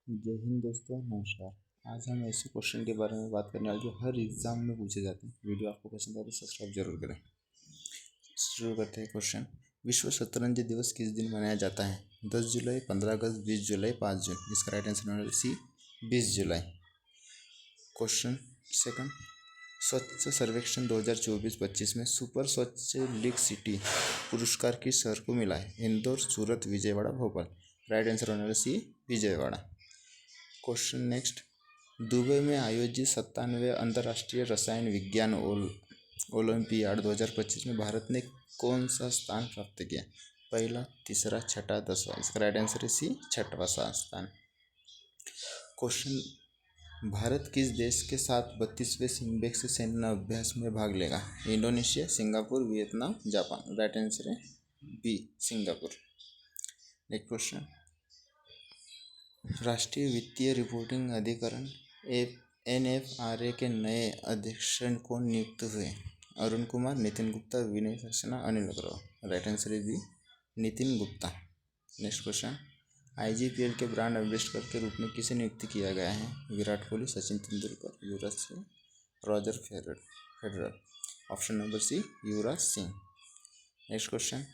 जय हिंद दोस्तों, नमस्कार। आज हम ऐसे क्वेश्चन के बारे में बात करने वाले जो हर एग्जाम में पूछे जाते हैं। वीडियो आपको पसंद आए तो सब्सक्राइब जरूर करें। शुरू करते हैं क्वेश्चन। विश्व शतरंज दिवस किस दिन मनाया जाता है? 10 जुलाई, 15 अगस्त, 20 जुलाई, 5 जून। इसका राइट आंसर होगा सी, 20 जुलाई। Question second. स्वच्छ सर्वेक्षण 2024-25 में सुपर स्वच्छ लीग सिटी पुरस्कार किस शहर को मिला है? इंदौर, सूरत, विजयवाड़ा, भोपाल। राइट आंसर होना C, Vijayawada. Question next. Dubai में आयोजित 97वें अंतर्राष्ट्रीय रसायन विज्ञान ओलंपियाड 2025 में भारत ने कौन सा स्थान प्राप्त किया? पहला, तीसरा, छठा, 10वां। इसका राइट आंसर है सी, छठवां स्थान। क्वेश्चन। भारत किस देश के साथ 32वें सिम्बेक्स सैन्य अभ्यास में भाग लेगा? Indonesia, Singapore, Vietnam, Japan. Right answer है बी, सिंगापुर। Next question. राष्ट्रीय वित्तीय रिपोर्टिंग अधिकरण NFRA के नए अध्यक्ष कौन नियुक्त हुए? अरुण कुमार, नितिन गुप्ता, विनय सक्सेना, अनिल अग्रवाल। राइट आंसर है B, Nitin Gupta. Next question. IGPL के ब्रांड एम्बेसडर के रूप में किसे नियुक्त किया गया है? Virat Kohli, Sachin Tendulkar, Yuvraj Singh, Roger Federer. Option number C, Yuvraj Singh. Next question.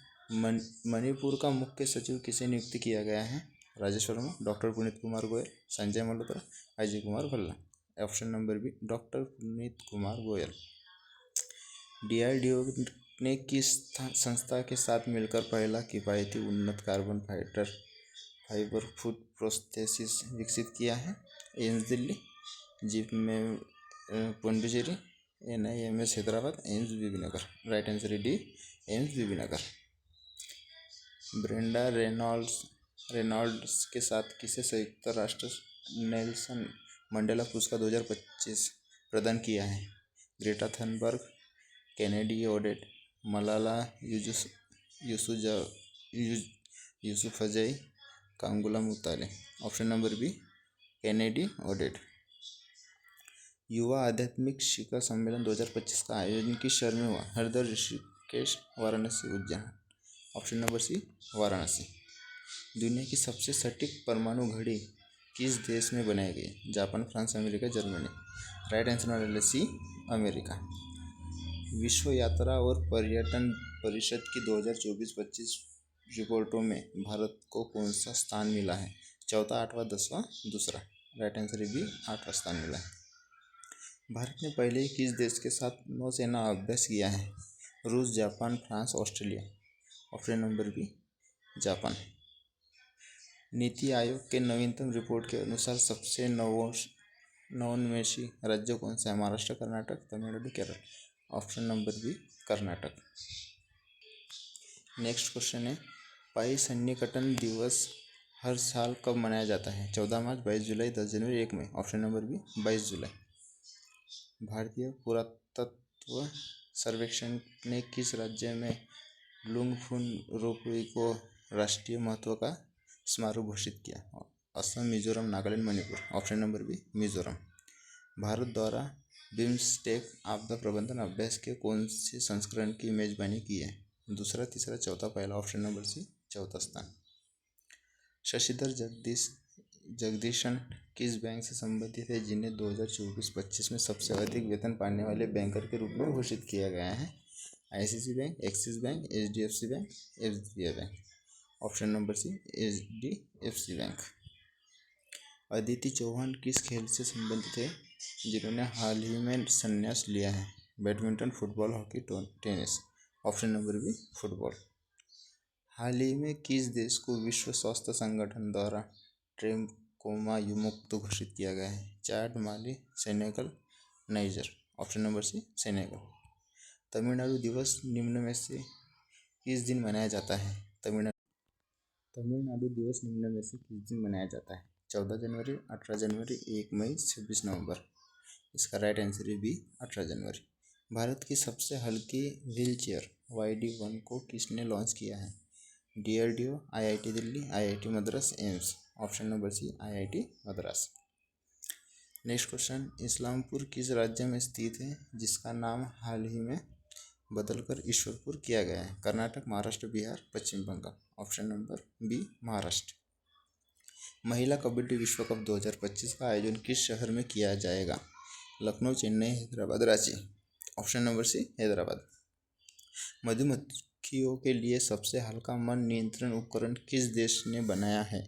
Manipur का मुख्य सचिव किसे नियुक्त किया गया है? Rajesh Verma, doctor Puneet Kumar Goyal, Sanjay Malhotra, Ajay Kumar Bhalla. Option number B, doctor Puneet Kumar Goyal. DRDO ने किस संस्था के साथ मिलकर पहला किफायती उन्नत कार्बन फाइबर फूड प्रोसेसिस विकसित किया है? AIIMS Delhi, JIPMER Puducherry, NIMS Hyderabad, AIIMS Bibinagar. Right answer है D, AIIMS Bibinagar. Brenda Reynolds के साथ किसे संयुक्त राष्ट्र नेल्सन मंडेला पुरस्कार 2025 प्रदान किया है? Greta Thunberg, Kennedy Odede, Malala Yousafzai, Kangula Mutale. Option number B, Kennedy Odede. युवा आध्यात्मिक शिखर सम्मेलन 2025 का आयोजन किस शहर में हुआ? Haridwar, Rishikesh, Varanasi, Ujjain. Option number C, Varanasi. दुनिया की सबसे सटीक परमाणु घड़ी किस देश में बनाई गई? Japan, France, America, Germany. Right answer होगा सी, अमेरिका। विश्व यात्रा और पर्यटन परिषद की 2024-25 रिपोर्टों में भारत को कौन सा स्थान मिला है? चौथा, आठवां, 10वां, दूसरा। राइट आंसर है बी, 8वां स्थान मिला है। भारत ने पहले ही किस देश के साथ नौसेना अभ्यास किया है? रूस, Japan, France, Australia. Option number B, Japan. NITI Aayog के नवीनतम रिपोर्ट के अनुसार सबसे नवोन्मेषी राज्य कौन सा है? Maharashtra, Karnataka, Tamil Nadu, Kerala. Option number B, Karnataka. Next question है। पाई सन्निकटन दिवस हर साल कब मनाया जाता है? 14 मार्च, 22 जुलाई, 10 जनवरी, 1 मई। ऑप्शन नंबर बी, 22 जुलाई। भारतीय पुरातत्व सर्वेक्षण ने किस राज्य में लुंगफुन रोपवे को राष्ट्रीय महत्व का स्मारक घोषित किया? Assam, Mizoram, Nagaland, Manipur. Option number B, Mizoram. Bharat द्वारा बिम्स्टेक आपदा प्रबंधन अभ्यास के कौन से संस्करण की मेजबानी की है? दूसरा, तीसरा, चौथा, पहला। ऑप्शन नंबर सी, चौथा स्थान। शशिधर जगदीशन किस बैंक से संबंधित है जिन्हें 2024-25 में सबसे अधिक वेतन पाने वाले बैंकर के रूप में घोषित किया गया है? ICICI bank, Axis bank, HDFC bank, SBI bank. Option number C, HDFC bank. Aditi Chauhan किस खेल से संबंधित है जिन्होंने हाल ही में संन्यास लिया है? Badminton, football, hockey, tennis. Option number B, football. हाल ही में किस देश को विश्व स्वास्थ्य संगठन द्वारा ट्रैकोमा मुक्त घोषित किया गया है? Chad, Mali, Senegal, Niger. Option number C, Senegal. Tamil Nadu दिवस निम्न में से किस दिन मनाया जाता है? तमिलनाडु दिवस निम्न में से किस दिन मनाया जाता है? 14 जनवरी, 18 जनवरी, 1 मई, 26 नवंबर। इसका राइट आंसर है बी, 18 जनवरी। भारत की सबसे हल्की व्हीलचेयर YD1 को किसने लॉन्च किया है? DRDO, IIT Delhi, IIT Madras, AIIMS. Option number C, IIT Madras. Next question. Islampur किस राज्य में स्थित है जिसका नाम हाल ही में बदलकर ईश्वरपुर किया गया है? Karnataka, Maharashtra, Bihar, Paschim Bengal. Option number B, Maharashtra. महिला कबड्डी विश्व कप 2025 का आयोजन किस शहर में किया जाएगा? Lucknow, Chennai, Hyderabad, Ranchi. Option number C Hyderabad. मधुमक्खियों के लिए सबसे हल्का मन नियंत्रण उपकरण किस देश ने बनाया है?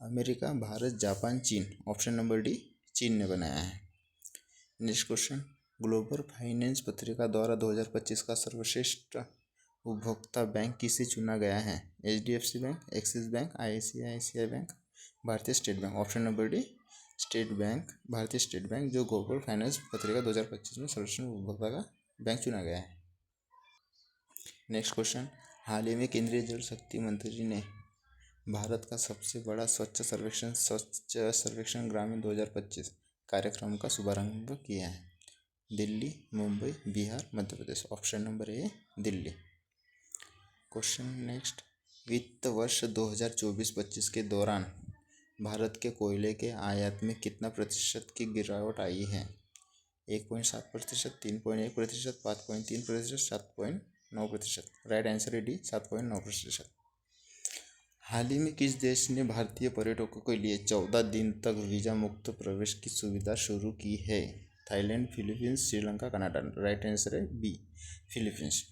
अमेरिका, भारत, जापान, चीन। ऑप्शन नंबर डी चीन ने बनाया है। नेक्स्ट क्वेश्चन, ग्लोबल फाइनेंस पत्रिका द्वारा 2025 का सर्वश्रेष्ठ उपभोक्ता बैंक किसे चुना गया है? HDFC bank, Axis bank, ICICI bank, Bharatiya state bank. Option number D state bank, Bharatiya state bank, जो ग्लोबल फाइनेंस पत्रिका 2025 में सर्वश्रेष्ठ उपभोक्ता का बैंक चुना गया है। नेक्स्ट क्वेश्चन, हाल ही में केंद्रीय जल शक्ति मंत्री ने भारत का सबसे बड़ा स्वच्छ सर्वेक्षण ग्रामीण 2025 कार्यक्रम का शुभारंभ किया है? Delhi, Mumbai, Bihar, Madhya Pradesh. Option number A Delhi. Question next, वित्त वर्ष 2024-25 के दौरान भारत के कोयले के आयात में कितना प्रतिशत की गिरावट आई है? 1.7%, 3.1%, 5.3%, 7.9%। राइट आंसर है डी 7.9%। हाल ही में किस देश ने भारतीय पर्यटकों के लिए 14 दिन तक वीज़ा मुक्त प्रवेश की सुविधा शुरू की है? Thailand, Philippines, Sri Lanka, Canada. Right answer है बी फिलीपींस।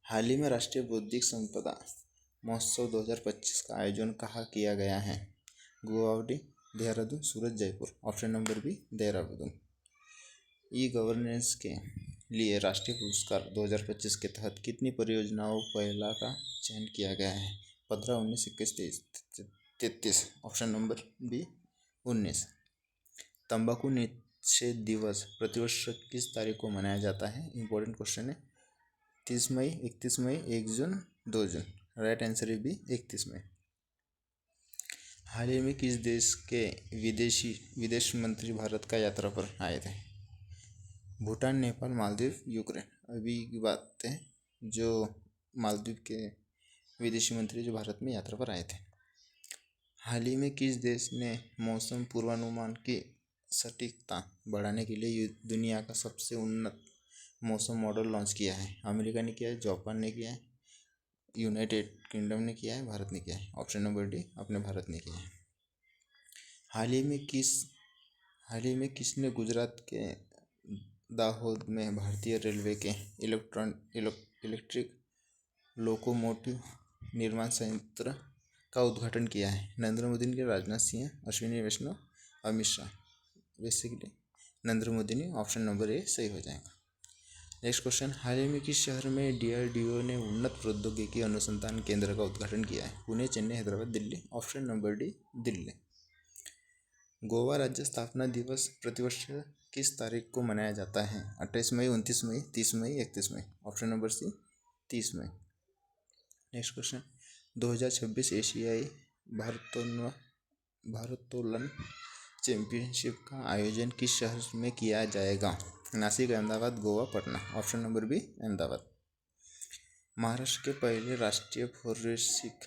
हाल ही में राष्ट्रीय बौद्धिक संपदा महोत्सव 2025 का आयोजन कहाँ किया गया है? Guwahati, Dehradun, Surat, Jaipur. Option number B Dehradun. E governance के लिए राष्ट्रीय पुरस्कार 2025 के तहत कितनी परियोजनाओं पहला का चयन किया गया है? 15, 19, 21, 33। Option number B 19। तंबाकू निषेध दिवस प्रतिवर्ष किस तारीख को मनाया जाता है? इंपॉर्टेंट क्वेश्चन है। 30 मई, 31 मई, 1 जून, 2 जून। राइट आंसर है बी 31 मई। हाल ही में किस देश के विदेश मंत्री भारत का यात्रा पर आए थे? भूटान, नेपाल, मालदीव, यूक्रेन। अभी की बात है जो मालदीव के विदेशी मंत्री जो भारत में यात्रा पर आए थे। हाल ही में किस देश ने मौसम पूर्वानुमान की सटीकता बढ़ाने के लिए दुनिया का सबसे उन्नत मौसम मॉडल लॉन्च किया है? अमेरिका ने किया है, जापान ने किया है, यूनाइटेड किंगडम ने किया है, भारत ने किया है। ऑप्शन नंबर डी अपने भारत ने किया है। हाल ही में किसने गुजरात के दाहोद में भारतीय रेलवे के इलेक्ट्रिक लोकोमोटिव निर्माण संयंत्र का उद्घाटन किया है? नरेंद्र मोदी ने, राजनाथ सिंह, अश्विनी वैष्णव, अमित शाह। बेसिकली नरेंद्र मोदी ने। ऑप्शन नंबर ए सही हो जाएगा। नेक्स्ट क्वेश्चन, हाल ही में किस शहर में DRDO ने उन्नत प्रौद्योगिकी अनुसंधान केंद्र का उद्घाटन किया है? Pune, Chennai, Hyderabad, Delhi. Option number D Delhi. Goa राज्य स्थापना दिवस प्रतिवर्ष किस तारीख को मनाया जाता है? 28 मई, 29 मई, 30 मई, 31 मई। ऑप्शन नंबर सी 30 मई। नेक्स्ट क्वेश्चन, 2026 एशियाई भारोत्तोलन चैंपियनशिप का आयोजन किस शहर में किया जाएगा? Nashik, Ahmedabad, Goa, Patna. Option number B Ahmedabad. Maharashtra के पहले राष्ट्रीय फोरेंसिक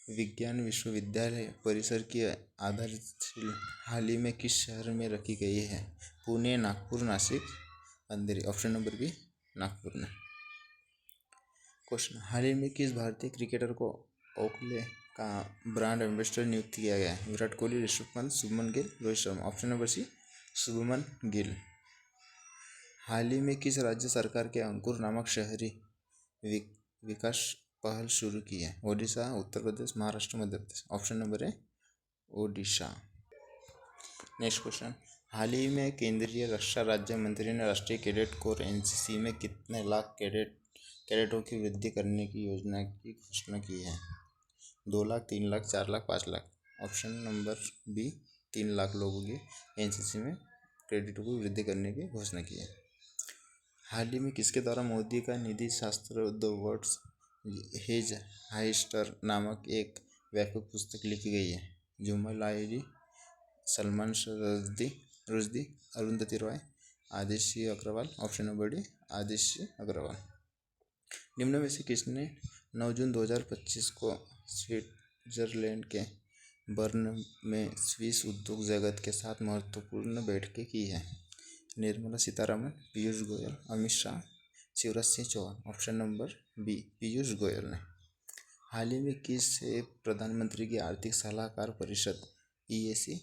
विज्ञान विश्वविद्यालय परिसर की आधारशिला हाल ही में किस शहर में रखी गई है? पुणे, नागपुर, नासिक, अंधेरी। ऑप्शन नंबर बी नागपुर में। क्वेश्चन, हाल ही में किस भारतीय क्रिकेटर को ओखले का ब्रांड एम्बेसडर नियुक्त किया गया है? Virat Kohli, Rishabh Pant, Shubman Gill, Rohit Sharma. Option number C Shubman Gill. हाल ही में किस राज्य सरकार के अंकुर नामक शहरी विकास पहल शुरू की है? ओडिशा, उत्तर प्रदेश, महाराष्ट्र, मध्य प्रदेश। ऑप्शन नंबर है ओडिशा। नेक्स्ट क्वेश्चन, हाल ही में केंद्रीय रक्षा राज्य मंत्री ने राष्ट्रीय कैडेट कोर NCC में कितने लाख कैडेटों की वृद्धि करने की योजना की घोषणा की है? 2 lakh, 3 lakh, 4 lakh, 5 lakh. Option number B 3 lakh लोगों की NCC में कैडेटों की वृद्धि करने की घोषणा की है। हाल ही में किसके द्वारा मोदी का निधि शास्त्र द वर्ड्स हिज हाइस्टर नामक एक व्यापक पुस्तक लिखी गई है? Jhumpa Lahiri, Salman Rushdie, Arundhati Roy, Adishya Agarwal. Option number D Adishya Agarwal. निम्न में से किसने 9 जून 2025 को स्विट्जरलैंड के बर्न में स्विस उद्योग जगत के साथ महत्वपूर्ण बैठकें की है? Nirmala Sitharaman, Piyush Goyal, Amit Shah, Shivraj Singh Chauhan. Option number B Piyush Goyal ने। हाल ही में किस से प्रधानमंत्री की आर्थिक सलाहकार परिषद EAC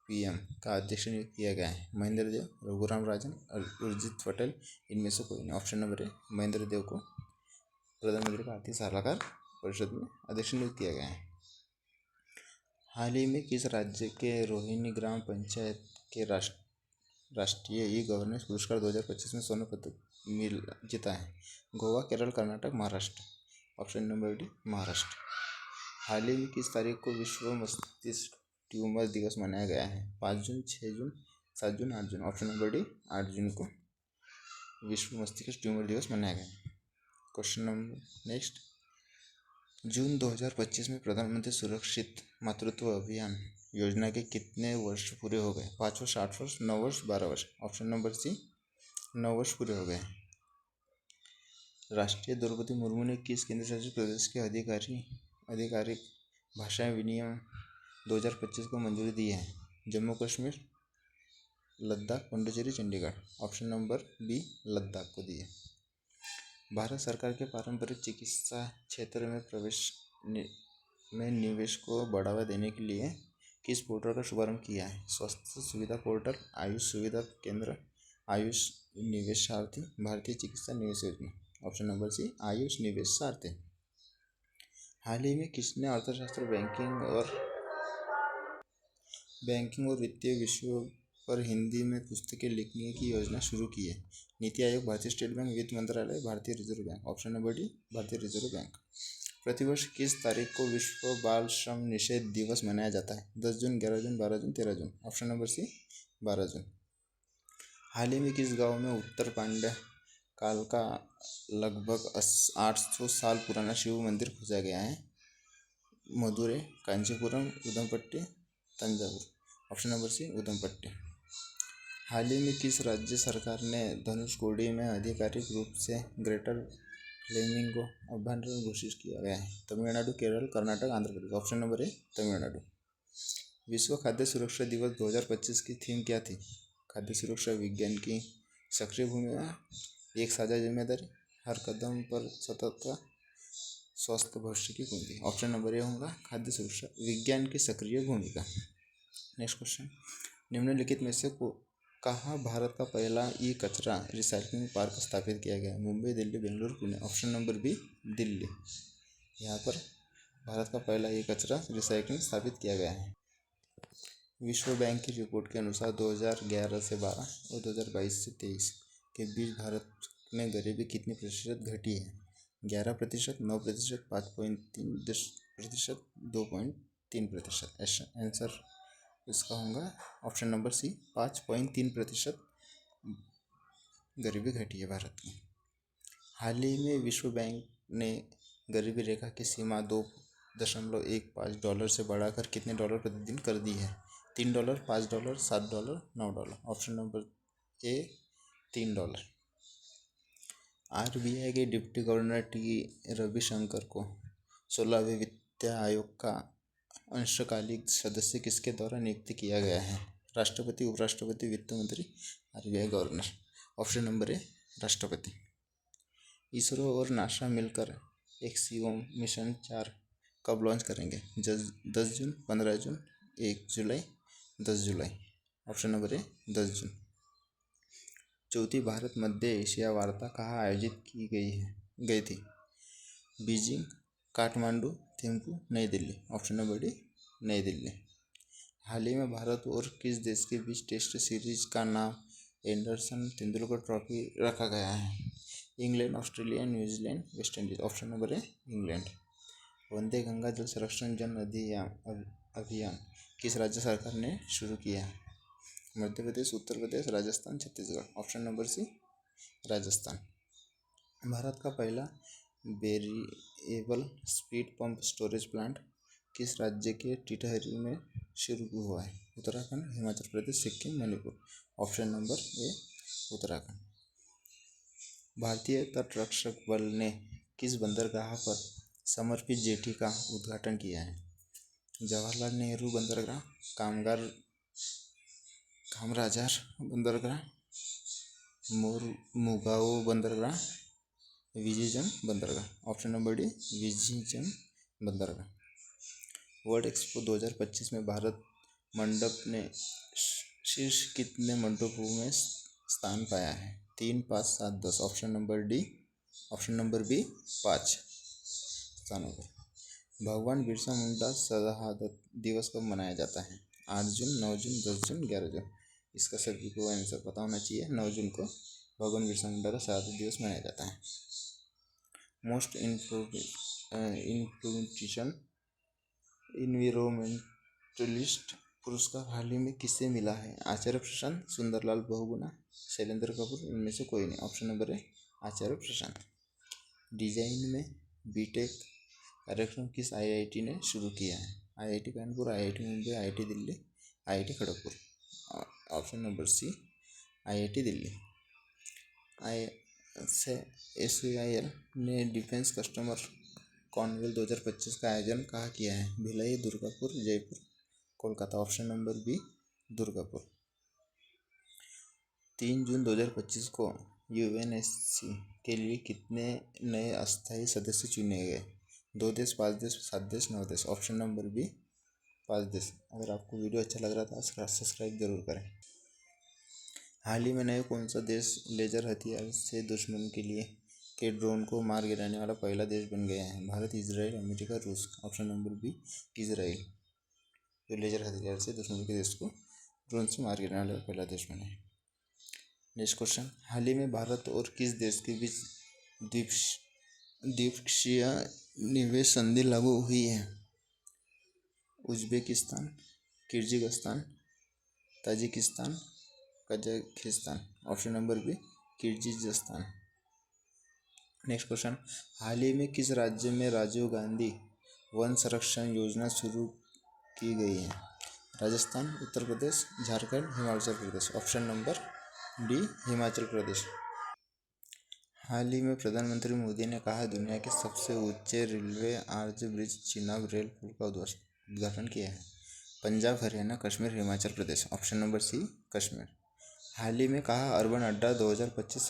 PM का अध्यक्ष नियुक्त किया गया है? महेंद्र देव, रघुराम राजन और उर्जित पटेल, इनमें से कोई नहीं। ऑप्शन नंबर ए, महेंद्र देव को प्रधानमंत्री का आर्थिक सलाहकार परिषद में अध्यक्ष नियुक्त किया गया है। हाल ही में किस राज्य के रोहिणी ग्राम पंचायत के राष्ट्रीय ई-गवर्नेंस पुरस्कार 2025 में स्वर्ण पदक जीता है? Goa, Kerala, Karnataka, Maharashtra. Option number D, Maharashtra. हाल ही में किस तारीख को विश्व मस्तिष्क ट्यूमर दिवस मनाया गया है? 5 जून, 6 जून, 7 जून, 8 जून। ऑप्शन नंबर डी, 8 जून को विश्व मस्तिष्क ट्यूमर दिवस मनाया गया है। क्वेश्चन नंबर नेक्स्ट, जून 2025 में प्रधानमंत्री सुरक्षित मातृत्व अभियान योजना के कितने वर्ष पूरे हो गए? 5 वर्ष, 8 वर्ष, 9 वर्ष, 12 वर्ष। ऑप्शन नंबर सी, 9 वर्ष पूरे हो गए। राष्ट्रीय द्रौपदी मुर्मू ने किस केंद्र शासित प्रदेश के आधिकारिक भाषा विनियम 2025 को मंजूरी दी है? Jammu Kashmir, Ladakh, Puducherry, Chandigarh. Option number B, Ladakh को दी है। भारत सरकार के पारंपरिक चिकित्सा क्षेत्र में निवेश को बढ़ावा देने के लिए किस पोर्टल का शुभारंभ किया है? स्वास्थ्य सुविधा पोर्टल, आयुष सुविधा केंद्र, आयुष निवेश सारथी, भारतीय चिकित्सा निवेश योजना। ऑप्शन नंबर सी, आयुष निवेश सारथी। हाल ही में किसने अर्थशास्त्र, बैंकिंग और वित्तीय विषयों पर हिंदी में पुस्तकें लिखने की योजना शुरू की है? नीति आयोग, भारतीय स्टेट बैंक, वित्त मंत्रालय, भारतीय reserve bank. Option number D, भारतीय रिजर्व बैंक। प्रतिवर्ष किस तारीख को विश्व बाल श्रम निषेध दिवस मनाया जाता है? 10 जून, 11 जून, 12 जून, 13 जून। ऑप्शन नंबर सी, 12 जून। हाल ही में किस गांव में उत्तर पांड्य काल का लगभग 800 साल पुराना शिव मंदिर खोजा गया है? Madurai, Kanchipuram, Udampatti, Thanjavur. Option number C, Udampatti. हाल ही में किस राज्य सरकार ने धनुषकोडी में आधिकारिक रूप से ग्रेटर फ्लेमिंगो अभयारण्य घोषित किया गया है? Tamil Nadu, Kerala, Karnataka, Andhra Pradesh. Option number A, Tamil Nadu. विश्व खाद्य सुरक्षा दिवस 2025 की थीम क्या थी? खाद्य सुरक्षा विज्ञान की सक्रिय भूमिका, एक साझा जिम्मेदारी, हर कदम पर सतर्कता, स्वस्थ भविष्य की कुंजी। ऑप्शन नंबर ए होगा खाद्य सुरक्षा विज्ञान की सक्रिय भूमिका। नेक्स्ट क्वेश्चन, निम्नलिखित में से कहाँ भारत का पहला ई कचरा रिसाइक्लिंग पार्क स्थापित किया गया? Mumbai, Delhi, Bengaluru, Pune. Option number B, Delhi. यहाँ पर भारत का पहला ई कचरा रिसाइक्लिंग स्थापित किया गया है। विश्व बैंक की रिपोर्ट के अनुसार 2011 से 12 और 2022 से 23 के बीच भारत में गरीबी कितनी प्रतिशत घटी है? 11%, 9%, 5.3%, 2.3%। आंसर इसका होगा ऑप्शन नंबर सी, 5.3% गरीबी घटी है भारत की। हाल ही में विश्व बैंक ने गरीबी रेखा की सीमा $2.15 से बढ़ाकर कितने डॉलर प्रतिदिन कर दी है? $3, $5, $7, $9। ऑप्शन नंबर ए, $3। RBI के डिप्टी गवर्नर टी रविशंकर को 16वें वित्त आयोग का अंशकालिक सदस्य किसके द्वारा नियुक्त किया गया है? राष्ट्रपति, उपराष्ट्रपति, वित्त मंत्री, RBI गवर्नर। ऑप्शन नंबर ए, राष्ट्रपति। इसरो और नासा मिलकर एक्सियोम मिशन 4 कब लॉन्च करेंगे? 10 जून, 15 जून, 1 जुलाई, 10 जुलाई। ऑप्शन नंबर ए, 10 जून। चौथी भारत मध्य एशिया वार्ता कहाँ आयोजित की गई थी? बीजिंग, काठमांडू, थिम्पू, नई दिल्ली। ऑप्शन नंबर डी, नई दिल्ली। हाल ही में भारत और किस देश के बीच टेस्ट सीरीज का नाम एंडरसन तेंदुलकर ट्रॉफी रखा गया है? England, Australia, New Zealand, West Indies. Option number A, England. Vande Ganga Jal Sanrakshan जन अभियान किस राज्य सरकार ने शुरू किया है? Madhya Pradesh, Uttar Pradesh, Rajasthan, Chhattisgarh. Option number C, Rajasthan. Bharat का पहला variable speed pump storage plant किस राज्य के टिटहरी में शुरू हुआ है? Uttarakhand, Himachal Pradesh, Sikkim, Manipur. Option number A, Uttarakhand. भारतीय तटरक्षक बल ने किस बंदरगाह पर समर्पित जेटी का उद्घाटन किया है? जवाहरलाल नेहरू बंदरगाह, कामराजार बंदरगाह, मुगाओ बंदरगाह, विजिंजम बंदरगाह। ऑप्शन नंबर डी, विजिंजम बंदरगाह। वर्ल्ड एक्सपो 2025 में भारत मंडप ने शीर्ष कितने मंडपों में स्थान पाया है? 3, 5, 7, 10। ऑप्शन नंबर बी 5 स्थानों पर। भगवान बिरसा मुंडा शहादत दिवस कब मनाया जाता है? 8 जून, 9 जून, 10 जून, 11 जून। इसका सभी को आंसर पता होना चाहिए। 9 जून को भगवान बिरसा मुंडा का शहादत दिवस मनाया जाता है। मोस्ट इन्फ्लुएंशियल इन्वायरमेंटलिस्ट पुरस्कार हाल ही में किसे मिला है? आचार्य प्रशांत, सुंदरलाल बहुगुणा, शैलेंद्र कपूर, इनमें से कोई नहीं। ऑप्शन नंबर है आचार्य प्रशांत। डिजाइन में बीटेक कार्यक्रम किस आईआईटी ने शुरू किया है? IIT Kanpur, IIT Mumbai, IIT Delhi, IIT Kharagpur. Option number C IIT Delhi. SAIL ने डिफेंस कस्टमर कॉन्क्लेव 2025 का आयोजन कहाँ किया है? Bhilai, Durgapur, Jaipur, Kolkata. Option number B Durgapur. 3 जून 2025 को यूएनएससी के लिए कितने नए अस्थायी सदस्य चुने गए? 2 देश, 5 देश, 7 देश, 9 देश। ऑप्शन नंबर बी 5 देश। अगर आपको वीडियो अच्छा लग रहा था सब्सक्राइब जरूर करें। हाल ही में नए कौन सा देश लेजर हथियार से दुश्मन के ड्रोन को मार गिराने वाला पहला देश बन गया है? भारत, इजराइल, अमेरिका, रूस। ऑप्शन नंबर बी इजराइल, जो लेजर हथियार से दुश्मन के देश को ड्रोन से मार गिराने वाला पहला देश बना है। नेक्स्ट क्वेश्चन, हाल ही में भारत और किस देश के बीच द्विपक्षीय निवेश संधि लागू हुई है? Uzbekistan, Kyrgyzstan, Tajikistan, Kazakhstan. Option number B Kyrgyzstan. Next question, हाल ही में किस राज्य में राजीव गांधी वन संरक्षण योजना शुरू की गई है? Rajasthan, Uttar Pradesh, Jharkhand, Himachal Pradesh. Option number D Himachal Pradesh. हाल ही में प्रधानमंत्री मोदी ने कहा दुनिया के सबसे ऊंचे railway arch bridge Chenab rail पुल का उद्घाटन किया है? Punjab, Haryana, Kashmir, Himachal Pradesh. Option number C Kashmir. हाल ही में कहा अर्बन अड्डा 2025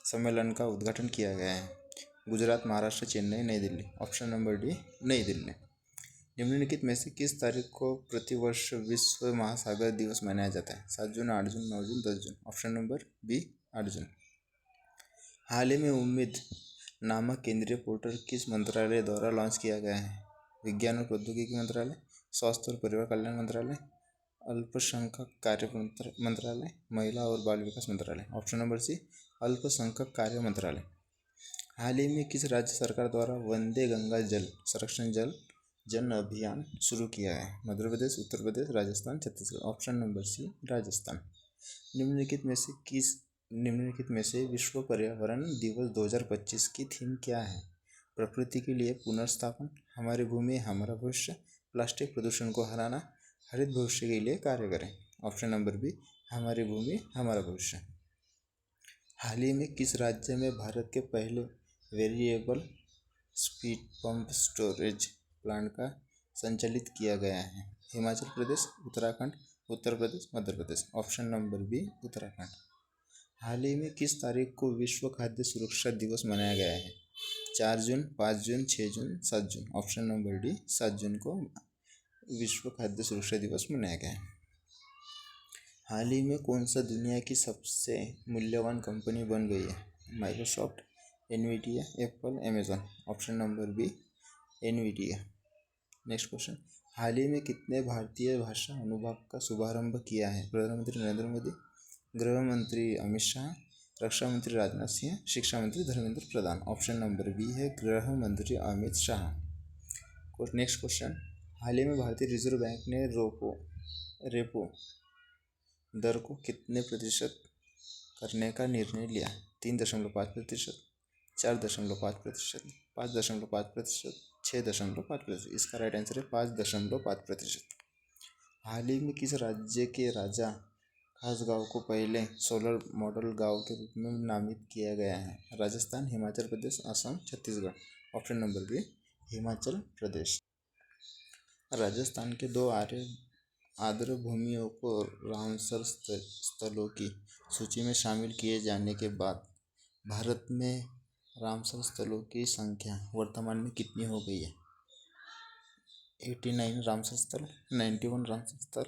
सम्मेलन का उद्घाटन किया गया है? गुजरात, महाराष्ट्र, चेन्नई, नई दिल्ली। ऑप्शन नंबर डी नई दिल्ली। निम्नलिखित में से किस तारीख को प्रतिवर्ष विश्व महासागर दिवस मनाया जाता है? 7 जून, 8 जून, 9 जून, 10 जून। ऑप्शन नंबर बी 8 जून। हाल ही में उम्मीद नामक केंद्रीय पोर्टल किस मंत्रालय द्वारा लॉन्च किया गया है? विज्ञान और प्रौद्योगिकी मंत्रालय, स्वास्थ्य और परिवार कल्याण मंत्रालय, अल्पसंख्यक कार्य मंत्रालय, महिला और बाल विकास मंत्रालय। ऑप्शन नंबर सी अल्पसंख्यक कार्य मंत्रालय। हाल ही में किस राज्य सरकार द्वारा वंदे गंगा जल संरक्षण जन अभियान शुरू किया है? Madhya Pradesh, Uttar Pradesh, Rajasthan, Chhattisgarh. Option number C Rajasthan. निम्नलिखित में से विश्व पर्यावरण दिवस 2025 की थीम क्या है? प्रकृति के लिए पुनर्स्थापन, हमारी भूमि हमारा भविष्य, प्लास्टिक प्रदूषण को हराना, हरित भविष्य के लिए कार्य करें। ऑप्शन नंबर बी हमारी भूमि हमारा भविष्य। हाल ही में किस राज्य में भारत के पहले variable speed pump storage plant का संचालित किया गया है? Himachal Pradesh, Uttarakhand, Uttar Pradesh, Madhya Pradesh. Option number B Uttarakhand. हाल ही में किस तारीख को विश्व खाद्य सुरक्षा दिवस मनाया गया है? 4 जून, 5 जून, 6 जून, 7 जून। ऑप्शन नंबर डी 7 जून को विश्व खाद्य सुरक्षा दिवस मनाया गया है। हाल ही में कौन सा दुनिया की सबसे मूल्यवान कंपनी बन गई है? Microsoft, Nvidia, Apple, Amazon. Option number B Nvidia. Next question, हाल ही में कितने भारतीय भाषा अनुभाग का शुभारंभ किया है? प्रधानमंत्री नरेंद्र मोदी, गृह मंत्री अमित शाह, रक्षा मंत्री राजनाथ सिंह, शिक्षा मंत्री Dharmendra Pradhan. Option number B है गृह मंत्री अमित शाह। नेक्स्ट क्वेश्चन, हाल ही में भारतीय रिजर्व बैंक ने रेपो दर को कितने प्रतिशत करने का निर्णय लिया? 3.5%, 4.5%, 5.5%, 6.5%। इसका राइट आंसर है 5.5%। हाल ही में किस राज्य के राजा खासगांव को पहले सोलर मॉडल गांव के रूप में नामित किया गया है? Rajasthan, Himachal Pradesh, Assam, Chhattisgarh. Option number B Himachal Pradesh. Rajasthan के 2 आर्द्र भूमियों को रामसर स्थलों की सूची में शामिल किए जाने के बाद भारत में रामसर स्थलों की संख्या वर्तमान में कितनी हो गई है? 89 रामसर स्थल, 91 रामसर स्थल,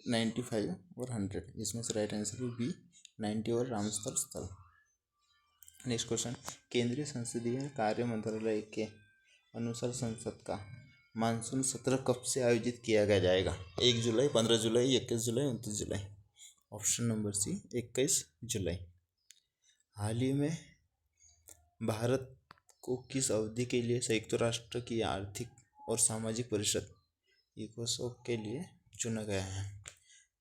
95 और 100। इसमें से राइट आंसर है बी, 90 और रामसर स्थल। नेक्स्ट क्वेश्चन, केंद्रीय संसदीय कार्य मंत्रालय के अनुसार संसद का मानसून सत्र कब से आयोजित किया जाएगा? 1 जुलाई, 15 जुलाई, 21 जुलाई, 29 जुलाई। ऑप्शन नंबर सी 21 जुलाई। हाल ही में भारत को किस अवधि के लिए संयुक्त राष्ट्र की आर्थिक और सामाजिक परिषद इकोसॉक के लिए चुना गया है?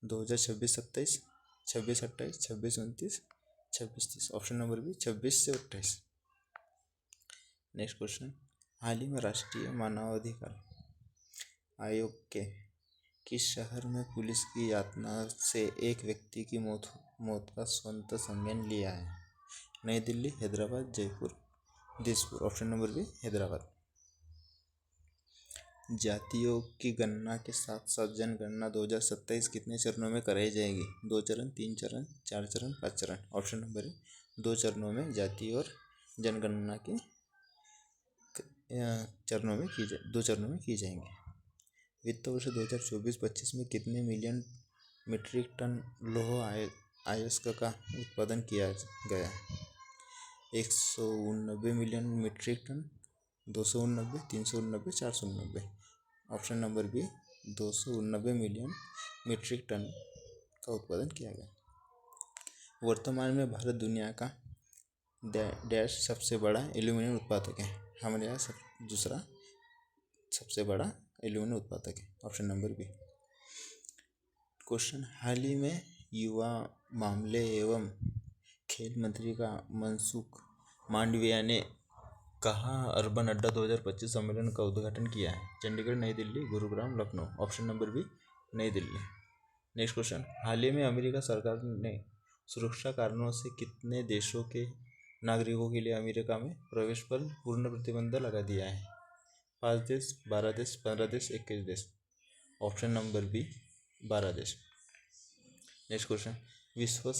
2026-27, 26-28, 26-29, 26-30। ऑप्शन नंबर बी 26 से 28। नेक्स्ट क्वेश्चन, हाल ही में राष्ट्रीय मानवाधिकार आयोग के किस शहर में पुलिस की यातना से एक व्यक्ति की मौत का स्वतः संज्ञान लिया है? New Delhi, Hyderabad, Jaipur, Dispur. Option number B Hyderabad. जातियों की गणना के साथ साथ जनगणना 2027 कितने चरणों में कराई जाएगी? 2 चरण, 3 चरण, 4 चरण, 5 चरण। ऑप्शन नंबर है 2 चरणों में जाति और जनगणना के चरणों में 2 चरणों में की जाएंगी। वित्त वर्ष 2024-25 में कितने मिलियन मीट्रिक टन लौह अयस्क का उत्पादन किया गया? 189 million metric ton, 289, 389, 489। Option number B 289 million metric ton का उत्पादन किया गया। वर्तमान में भारत दुनिया का डैश सबसे बड़ा एल्यूमीनियम उत्पादक है? हमारे यहाँ दूसरा सबसे बड़ा एल्यूमीनियम उत्पादक है। Option number B. क्वेश्चन, हाल ही में युवा मामले एवं खेल मंत्री का मनसुख मांडविया ने कहाँ अर्बन अड्डा 2025 सम्मेलन का उद्घाटन किया है? Chandigarh, New Delhi, Gurugram, Lucknow. Option number B New Delhi. Next question, हाल ही में अमेरिका सरकार ने सुरक्षा कारणों से कितने देशों के नागरिकों के लिए अमेरिका में प्रवेश पर पूर्ण प्रतिबंध लगा दिया है? 5 देश, 12 देश, 15 देश, 21 देश। ऑप्शन नंबर बी 12 देश। नेक्स्ट क्वेश्चन, विश्व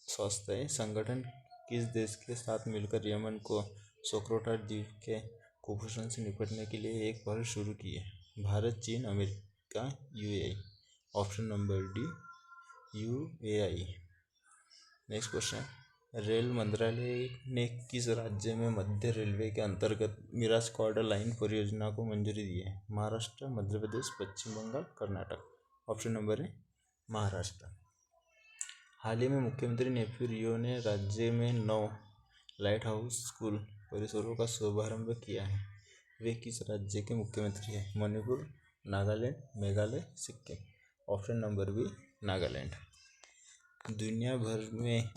स्वास्थ्य संगठन किस देश के साथ मिलकर यमन को सोकोट्रा द्वीप के कुपोषण से निपटने के लिए एक पहल शुरू की है? भारत, चीन, America, UAE. Option number D UAE. Next question, rail मंत्रालय ने किस राज्य में मध्य रेलवे के अंतर्गत मिराज कॉरिडोर लाइन परियोजना को मंजूरी दी है? महाराष्ट्र, मध्य प्रदेश, पश्चिम बंगाल, कर्नाटक। ऑप्शन नंबर है महाराष्ट्र। हाल ही में मुख्यमंत्री नेफ्यू रियो ने राज्य में 9 लाइट हाउस स्कूल परिसरों का शुभारंभ किया है। वे किस राज्य के मुख्यमंत्री हैं? Manipur, Nagaland, Meghalaya, Sikkim. Option number B Nagaland. दुनिया भर में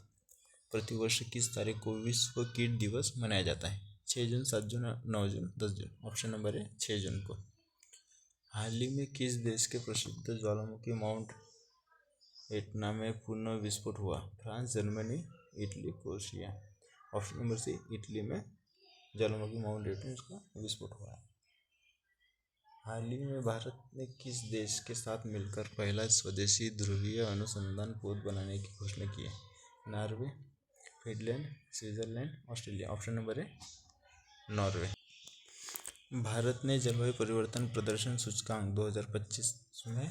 प्रतिवर्ष किस तारीख को विश्व कीट दिवस मनाया जाता है? 6 जून, 7 जून, 9 जून, 10 जून। ऑप्शन नंबर है 6 जून को। हाल ही में किस देश के प्रसिद्ध ज्वालामुखी माउंट एटना में पुनः विस्फोट हुआ? France, Germany, Italy, Croatia. Option number C Italy में ज्वालामुखी माउंट एटना का विस्फोट हुआ है। हाल ही में भारत ने किस देश के साथ मिलकर पहला स्वदेशी ध्रुवीय अनुसंधान पोत बनाने की घोषणा की है? Norway, Finland, Switzerland, Australia. Option number है नॉर्वे। भारत ने जलवायु परिवर्तन प्रदर्शन सूचकांक 2025 में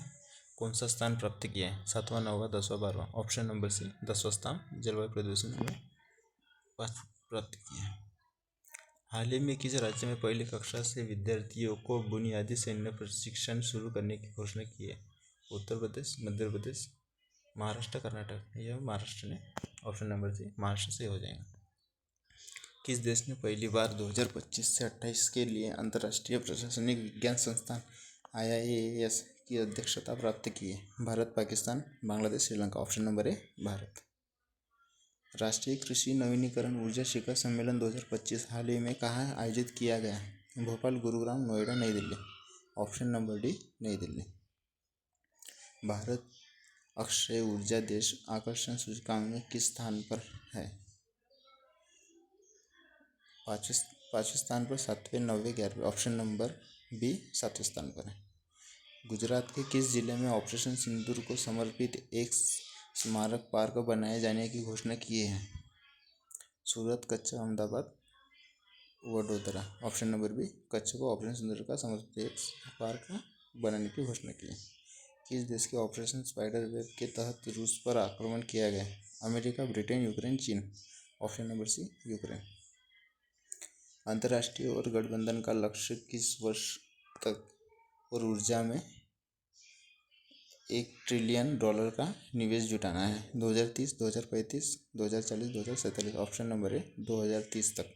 कौन सा स्थान प्राप्त किया है? 7वां, 9वां, 10वां, 12वां। ऑप्शन नंबर सी 10वां स्थान जलवायु प्रदूषण में प्राप्त किया है। हाल ही में किस राज्य में पहली कक्षा से विद्यार्थियों को बुनियादी सैन्य प्रशिक्षण शुरू करने की घोषणा की है? उत्तर प्रदेश, मध्य प्रदेश, महाराष्ट्र, कर्नाटक। यह महाराष्ट्र ने। ऑप्शन नंबर सी महाराष्ट्र से हो जाएगा। किस देश ने पहली बार 2025 से 28 के लिए अंतर्राष्ट्रीय प्रशासनिक विज्ञान संस्थान IIAS की अध्यक्षता प्राप्त की है? भारत, पाकिस्तान, बांग्लादेश, श्रीलंका। ऑप्शन नंबर है भारत। राष्ट्रीय कृषि नवीनीकरण ऊर्जा शिखर सम्मेलन 2025 हाल ही में कहाँ आयोजित किया गया? भोपाल, गुरुग्राम, नोएडा, नई दिल्ली। ऑप्शन नंबर डी नई दिल्ली। भारत अक्षय ऊर्जा देश आकर्षण सूचकांक में किस स्थान पर है? 5वें स्थान पर, 7वें, 9वें, 11वें। ऑप्शन नंबर बी 7वें स्थान पर है। गुजरात के किस जिले में ऑपरेशन सिंदूर को समर्पित एक स्मारक पार्क बनाए जाने की घोषणा की है? Surat, Kutch, Ahmedabad, Vadodara. Option number B, Kutch को ऑपरेशन सिंदूर का समुद्री पार्क बनाने की घोषणा की। किस देश के ऑपरेशन स्पाइडर वेब के तहत रूस पर आक्रमण किया गया? अमेरिका, ब्रिटेन, यूक्रेन, चीन। Option number C, Ukraine. अंतर्राष्ट्रीय और गठबंधन का लक्ष्य किस वर्ष तक और ऊर्जा में $1 ट्रिलियन का निवेश जुटाना है? 2030, 2035, 2040, 2047। ऑप्शन नंबर ए, 2030 तक।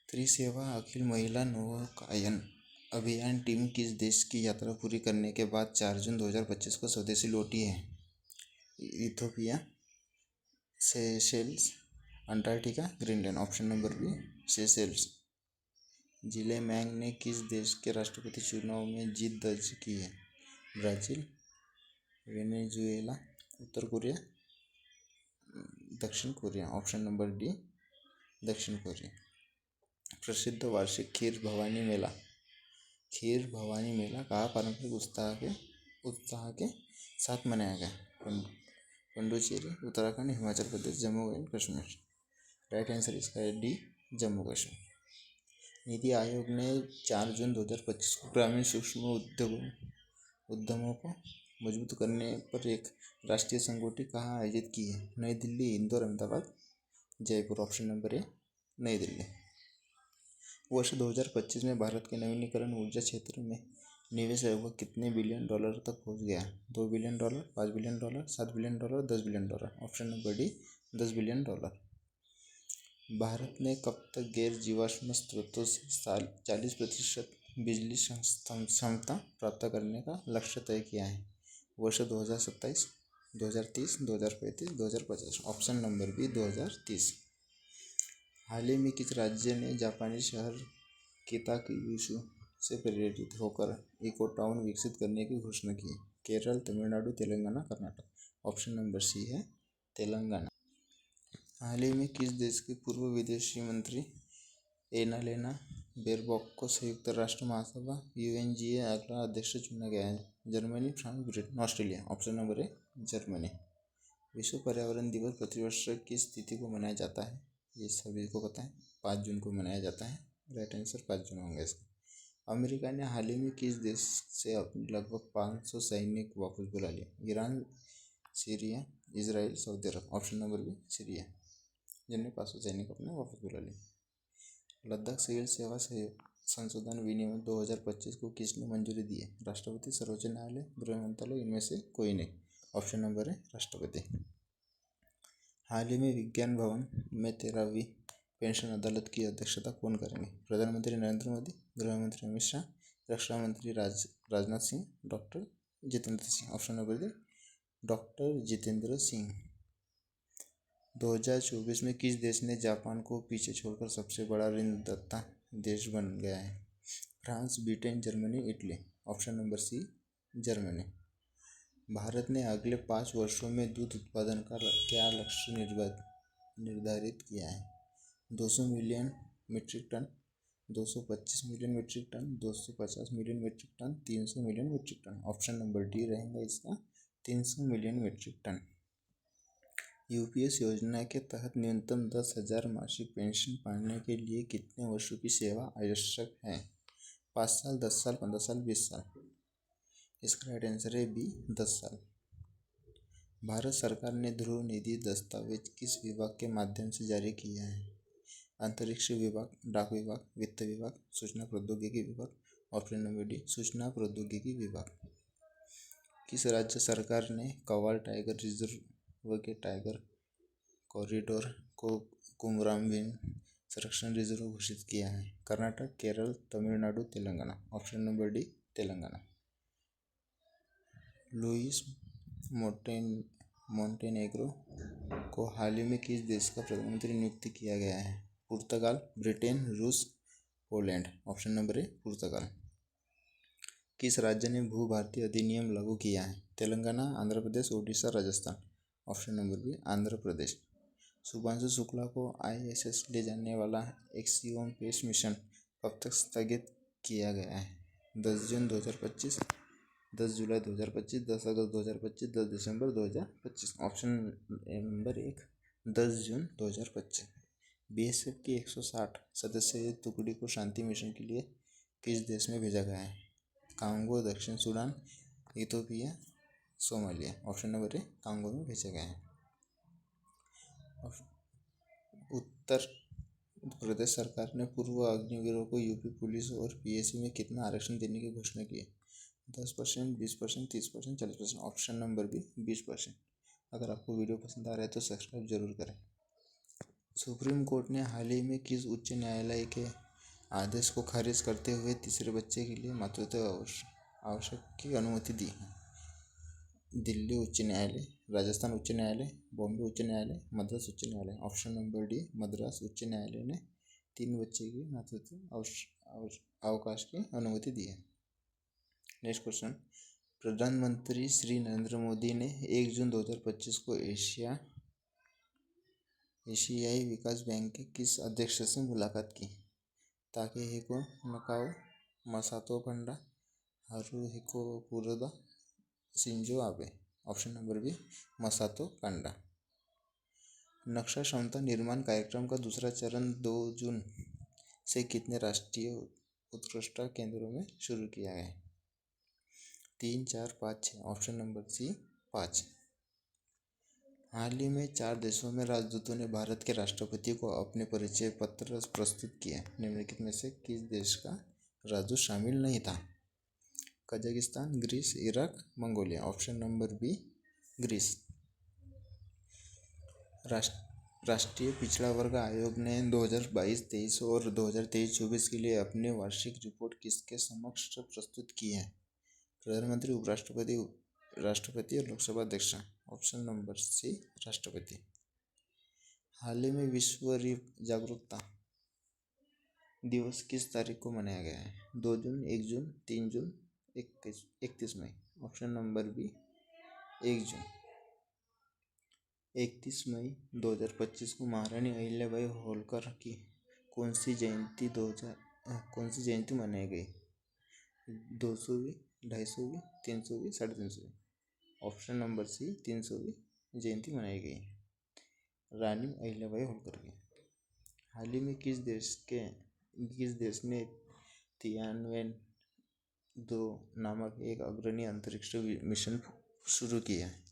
त्रिसेवा अखिल महिला नौकायन अभियान टीम किस देश की यात्रा पूरी करने के बाद 4 जून 2025 को स्वदेशी लौटी है? Ethiopia, Seychelles, Antarctica, Greenland. Option number B, Seychelles. जिले मैंग ने किस देश के राष्ट्रपति चुनाव में जीत दर्ज की है? ब्राज़ील, वेनेजुएला, उत्तर कोरिया, दक्षिण कोरिया। ऑप्शन नंबर डी, दक्षिण कोरिया। प्रसिद्ध वार्षिक खीर भवानी मेला कहाँ पारंपरिक उत्साह के साथ मनाया गया? Puducherry, Uttarakhand, Himachal Pradesh, Jammu and Kashmir. Right answer इसका है डी, जम्मू कश्मीर। नीति आयोग ने 4 जून 2025 को ग्रामीण सूक्ष्म उद्यमों को मजबूत करने पर एक राष्ट्रीय संगोष्ठी कहाँ आयोजित की है? नई दिल्ली, इंदौर, अहमदाबाद, जयपुर। ऑप्शन नंबर ए, नई दिल्ली। वर्ष 2025 में भारत के नवीनीकरण ऊर्जा क्षेत्र में निवेश लगभग कितने बिलियन डॉलर तक पहुंच गया? $2 billion, $5 billion, $7 billion, $10 billion. Option number D, $10 billion. Bharat ने कब तक गैर जीवाश्म स्रोतों से 40% बिजली क्षमता प्राप्त करने का लक्ष्य तय किया है? वर्ष 2027, 2030, 2035, 2050। Option number B, 2030। हाल ही में किस राज्य ने जापानी शहर किताक्यूशु से प्रेरित होकर इको टाउन विकसित करने की घोषणा की है? Kerala, Tamil Nadu, Telangana, Karnataka. Option number C है तेलंगाना। हाल ही में किस देश के पूर्व विदेशी मंत्री एनालेना बेरबॉक को संयुक्त राष्ट्र महासभा UNGA अगला अध्यक्ष चुना गया है? Germany, France, Britain, Australia. Option number ए, जर्मनी। विश्व पर्यावरण दिवस प्रतिवर्ष किस तिथि को मनाया जाता है? ये सभी को पता है, 5 जून को मनाया जाता है। राइट आंसर 5 जून होंगे इसका। अमेरिका ने हाल ही में किस देश से अपने लगभग 500 सैनिक वापस बुला लिए? ईरान, सीरिया, इजराइल, सऊदी अरब। ऑप्शन नंबर बी, सीरिया, जिनने 500 सैनिक अपने वापस बुला लिए। लद्दाख सिविल सेवा संशोधन विनियम 2025 को किसने मंजूरी दी है? राष्ट्रपति, सर्वोच्च न्यायालय, गृह मंत्रालय, इनमें से कोई नहीं। ऑप्शन नंबर है राष्ट्रपति। हाल ही में विज्ञान भवन में 13वीं पेंशन अदालत की अध्यक्षता कौन करेंगे? प्रधानमंत्री नरेंद्र मोदी, गृह मंत्री अमित शाह, रक्षा मंत्री Rajnath Singh, doctor Jitendra Singh. Option number D, doctor Jitendra Singh. 2024 में किस देश ने जापान को पीछे छोड़कर सबसे बड़ा ऋणदाता देश बन गया है? France, Britain, Germany, Italy. Option number C, Germany. भारत ने अगले 5 वर्षों में दूध उत्पादन का क्या लक्ष्य निर्धारित किया है? 200 million metric ton, 225 million metric ton, 250 million metric ton, 300 million metric ton. Option number D रहेगा इसका, 300 मिलियन मीट्रिक टन। UPS योजना के तहत न्यूनतम 10,000 मासिक पेंशन पाने के लिए कितने वर्षों की सेवा आवश्यक है? 5 साल, 10 साल, 15 साल, 20 साल। इसका राइट आंसर है बी, 10 साल। भारत सरकार ने ध्रुव निधि दस्तावेज किस विभाग के माध्यम से जारी किया है? अंतरिक्ष विभाग, डाक विभाग, वित्त विभाग, सूचना प्रौद्योगिकी विभाग। ऑप्शन नंबर डी, सूचना प्रौद्योगिकी विभाग। किस राज्य सरकार ने कव्वाल टाइगर रिजर्व के टाइगर कॉरिडोर को कुमराम भीम संरक्षण रिजर्व घोषित किया है? Karnataka, Kerala, Tamil Nadu, Telangana. Option number D, Telangana. Luis Montenegro को हाल ही में किस देश का प्रधानमंत्री नियुक्त किया गया है? Portugal, Britain, Russia, Poland. Option number A, Portugal. किस राज्य ने भू भारती अधिनियम लागू किया है? Telangana, Andhra Pradesh, Odisha, Rajasthan. Option number B, Andhra Pradesh. Shubhanshu Shukla को ISS ले जाने वाला एक्सियोम स्पेस मिशन कब तक स्थगित किया गया है? 10 जून 2025, 10 जुलाई 2025, 10 अगस्त 2025, 10 दिसंबर 2025। ऑप्शन नंबर 1, 10 जून 2025। बीएसएफ की 160 सदस्यीय टुकड़ी को शांति मिशन के लिए किस देश में भेजा गया है? कांगो, दक्षिण Sudan, Ethiopia, Somalia. Option number ए कांगो में भेजा गया है। उत्तर प्रदेश सरकार ने पूर्व अग्निवीरों को यूपी पुलिस और पीएससी में कितना आरक्षण देने की घोषणा की है? 10%, 20%, 30%, 40%। Option number B 20%। अगर आपको वीडियो पसंद आ रहा है तो सब्सक्राइब जरूर करें। सुप्रीम कोर्ट ने हाल ही में किस उच्च न्यायालय के आदेश को खारिज करते हुए तीसरे बच्चे के लिए मातृत्व आवश्यक की अनुमति दी है? दिल्ली उच्च न्यायालय, राजस्थान उच्च न्यायालय, बॉम्बे उच्च न्यायालय, मद्रास उच्च न्यायालय। ऑप्शन नंबर डी मद्रास उच्च न्यायालय ने 3 बच्चे की मातृत्व अवकाश की अनुमति दी है। नेक्स्ट क्वेश्चन, प्रधानमंत्री श्री नरेंद्र मोदी ने 1 जून 2025 को एशियाई विकास बैंक के किस अध्यक्ष से मुलाकात की? Takehiko Nakao, Masato Panda, Haruhiko Kuroda, Shinzo Abe. Option number B Masato Kanda. नक्शा क्षमता निर्माण कार्यक्रम का दूसरा चरण 2 जून से कितने राष्ट्रीय उत्कृष्टता केंद्रों में शुरू किया गया है? 3, 4, 5, 6। ऑप्शन नंबर सी 5। हाल ही में 4 देशों में राजदूतों ने भारत के राष्ट्रपति को अपने परिचय पत्र प्रस्तुत किए। निम्नलिखित में से किस देश का राजदूत शामिल नहीं था? Kazakhstan, Greece, Iraq, Mongolia. Option number B Greece. राष्ट्रीय पिछड़ा वर्ग आयोग ने 2022-23 और 2023-24 के लिए अपनी वार्षिक रिपोर्ट किसके समक्ष प्रस्तुत की है? प्रधानमंत्री, उपराष्ट्रपति, राष्ट्रपति और लोकसभा अध्यक्ष। ऑप्शन नंबर सी राष्ट्रपति। हाल ही में विश्व जागरूकता दिवस किस तारीख को मनाया गया है? 2 जून, 1 जून, 3 जून, 31 मई। ऑप्शन नंबर बी 1 जून। 31 मई 2025 को महारानी अहिल्याबाई होलकर की कौन सी जयंती मनाई गई? 200वीं, 250वीं, 300वीं, 350वीं। ऑप्शन नंबर सी 300वीं जयंती मनाई गई रानी अहिल्याबाई होलकर की। हाल ही में किस देश ने तियानवेन-2 नामक एक अग्रणी अंतरिक्ष मिशन शुरू किया है?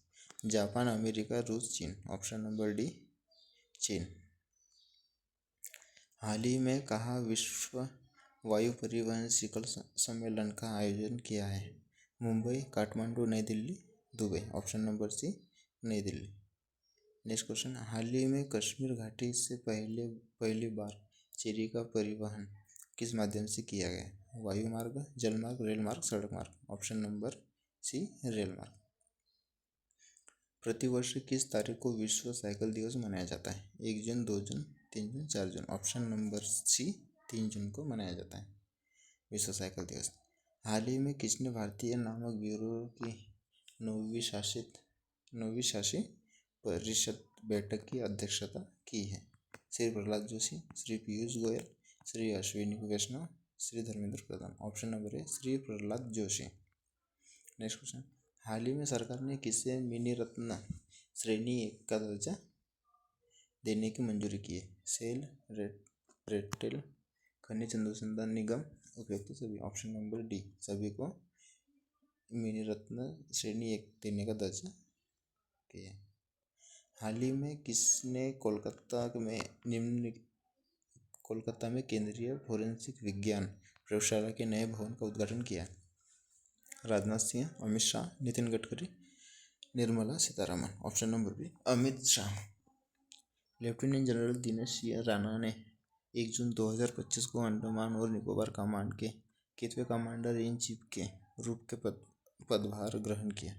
जापान, अमेरिका, रूस, चीन। ऑप्शन नंबर डी चीन। हाल ही में कहाँ विश्व वायु परिवहन शिखर सम्मेलन का आयोजन किया है? Mumbai, Kathmandu, New Delhi, Dubai. Option number C New Delhi. Next question, हाल ही में कश्मीर घाटी से पहली बार चेरी का परिवहन किस माध्यम से किया गया? वायु मार्ग, जल मार्ग, रेल मार्ग, सड़क मार्ग। ऑप्शन नंबर सी रेल मार्ग। प्रतिवर्ष किस तारीख को विश्व साइकिल दिवस मनाया जाता है? 1 जून, 2 जून, 3 जून, 4 जून। ऑप्शन नंबर सी 3 जून को मनाया जाता है विश्व साइकिल दिवस। हाल ही में किसने भारतीय नामक ब्यूरो की 9वीं शासी परिषद बैठक की अध्यक्षता की है? Shri Prahlad Joshi, Shri Piyush Goyal, Shri Ashwini Vaishnaw, Shri Dharmendra Pradhan. Option number A Shri Prahlad Joshi. Next question, हाल ही में सरकार ने किसे मिनी रत्न श्रेणी 1 का दर्जा देने की मंजूरी की है? सेल, रेटेल, खनिज अनुसंधान निगम, उपयुक्त सभी। ऑप्शन नंबर डी सभी को मिनी रत्न श्रेणी 1 देने का दर्जा किया है। हाल ही में किसने कोलकाता में केंद्रीय फोरेंसिक विज्ञान प्रयोगशाला के नए भवन का उद्घाटन किया? Rajnath Singh, Amit Shah, Nitin Gadkari, Nirmala Sitharaman. Option number B Amit Shah. Lieutenant general Dinesh Rana ने 1 जून 2025 को अंडमान और निकोबार कमांड के कितवें कमांडर इन चीफ के रूप के पदभार ग्रहण किया?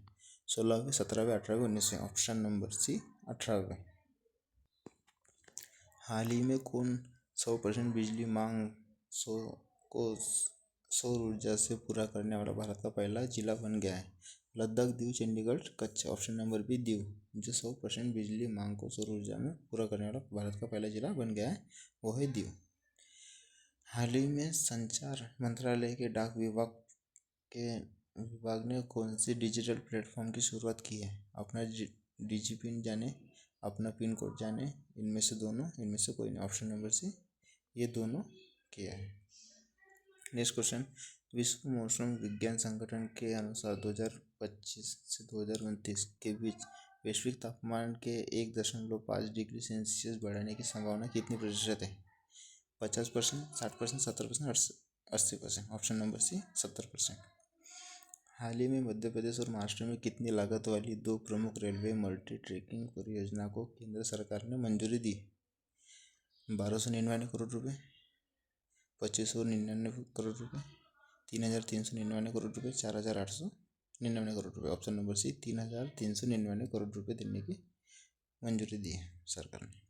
16वें, 17वें, 18वें, 19वें। ऑप्शन नंबर सी 18वें। हाल ही में कौन 100% बिजली मांग को सौर ऊर्जा से पूरा करने वाला भारत का पहला जिला बन गया है? Ladakh, Diu, Chandigarh, Kutch. Option number B Diu. जो 100% बिजली मांग को सौर ऊर्जा में पूरा करने वाला भारत का पहला जिला बन गया है वो है दीव। हाल ही में संचार मंत्रालय के डाक विभाग ने कौन सी डिजिटल प्लेटफॉर्म की शुरुआत की है? अपना डीजीपी जाने, अपना पिन कोड जाने, इनमें से दोनों, इनमें से कोई नहीं। ऑप्शन नंबर सी ये दोनों किया है। नेक्स्ट क्वेश्चन, विश्व मौसम विज्ञान संगठन के अनुसार 2025 से 2029 के बीच वैश्विक तापमान के 1.5 डिग्री सेल्सियस बढ़ने की संभावना कितनी प्रतिशत है? 50%, 60%, 70%, 80%। ऑप्शन नंबर सी 70%। हाल ही में मध्य प्रदेश और महाराष्ट्र में कितनी लागत वाली दो प्रमुख रेलवे मल्टी ट्रैकिंग परियोजना को केंद्र सरकार ने मंजूरी दी? 1299 करोड़ रुपये, 2599 करोड़ रुपये, 3399 करोड़ रुपये, 4899 करोड़ रुपये। ऑप्शन नंबर सी 3399 करोड़ रुपये देने की मंजूरी दी है सरकार ने।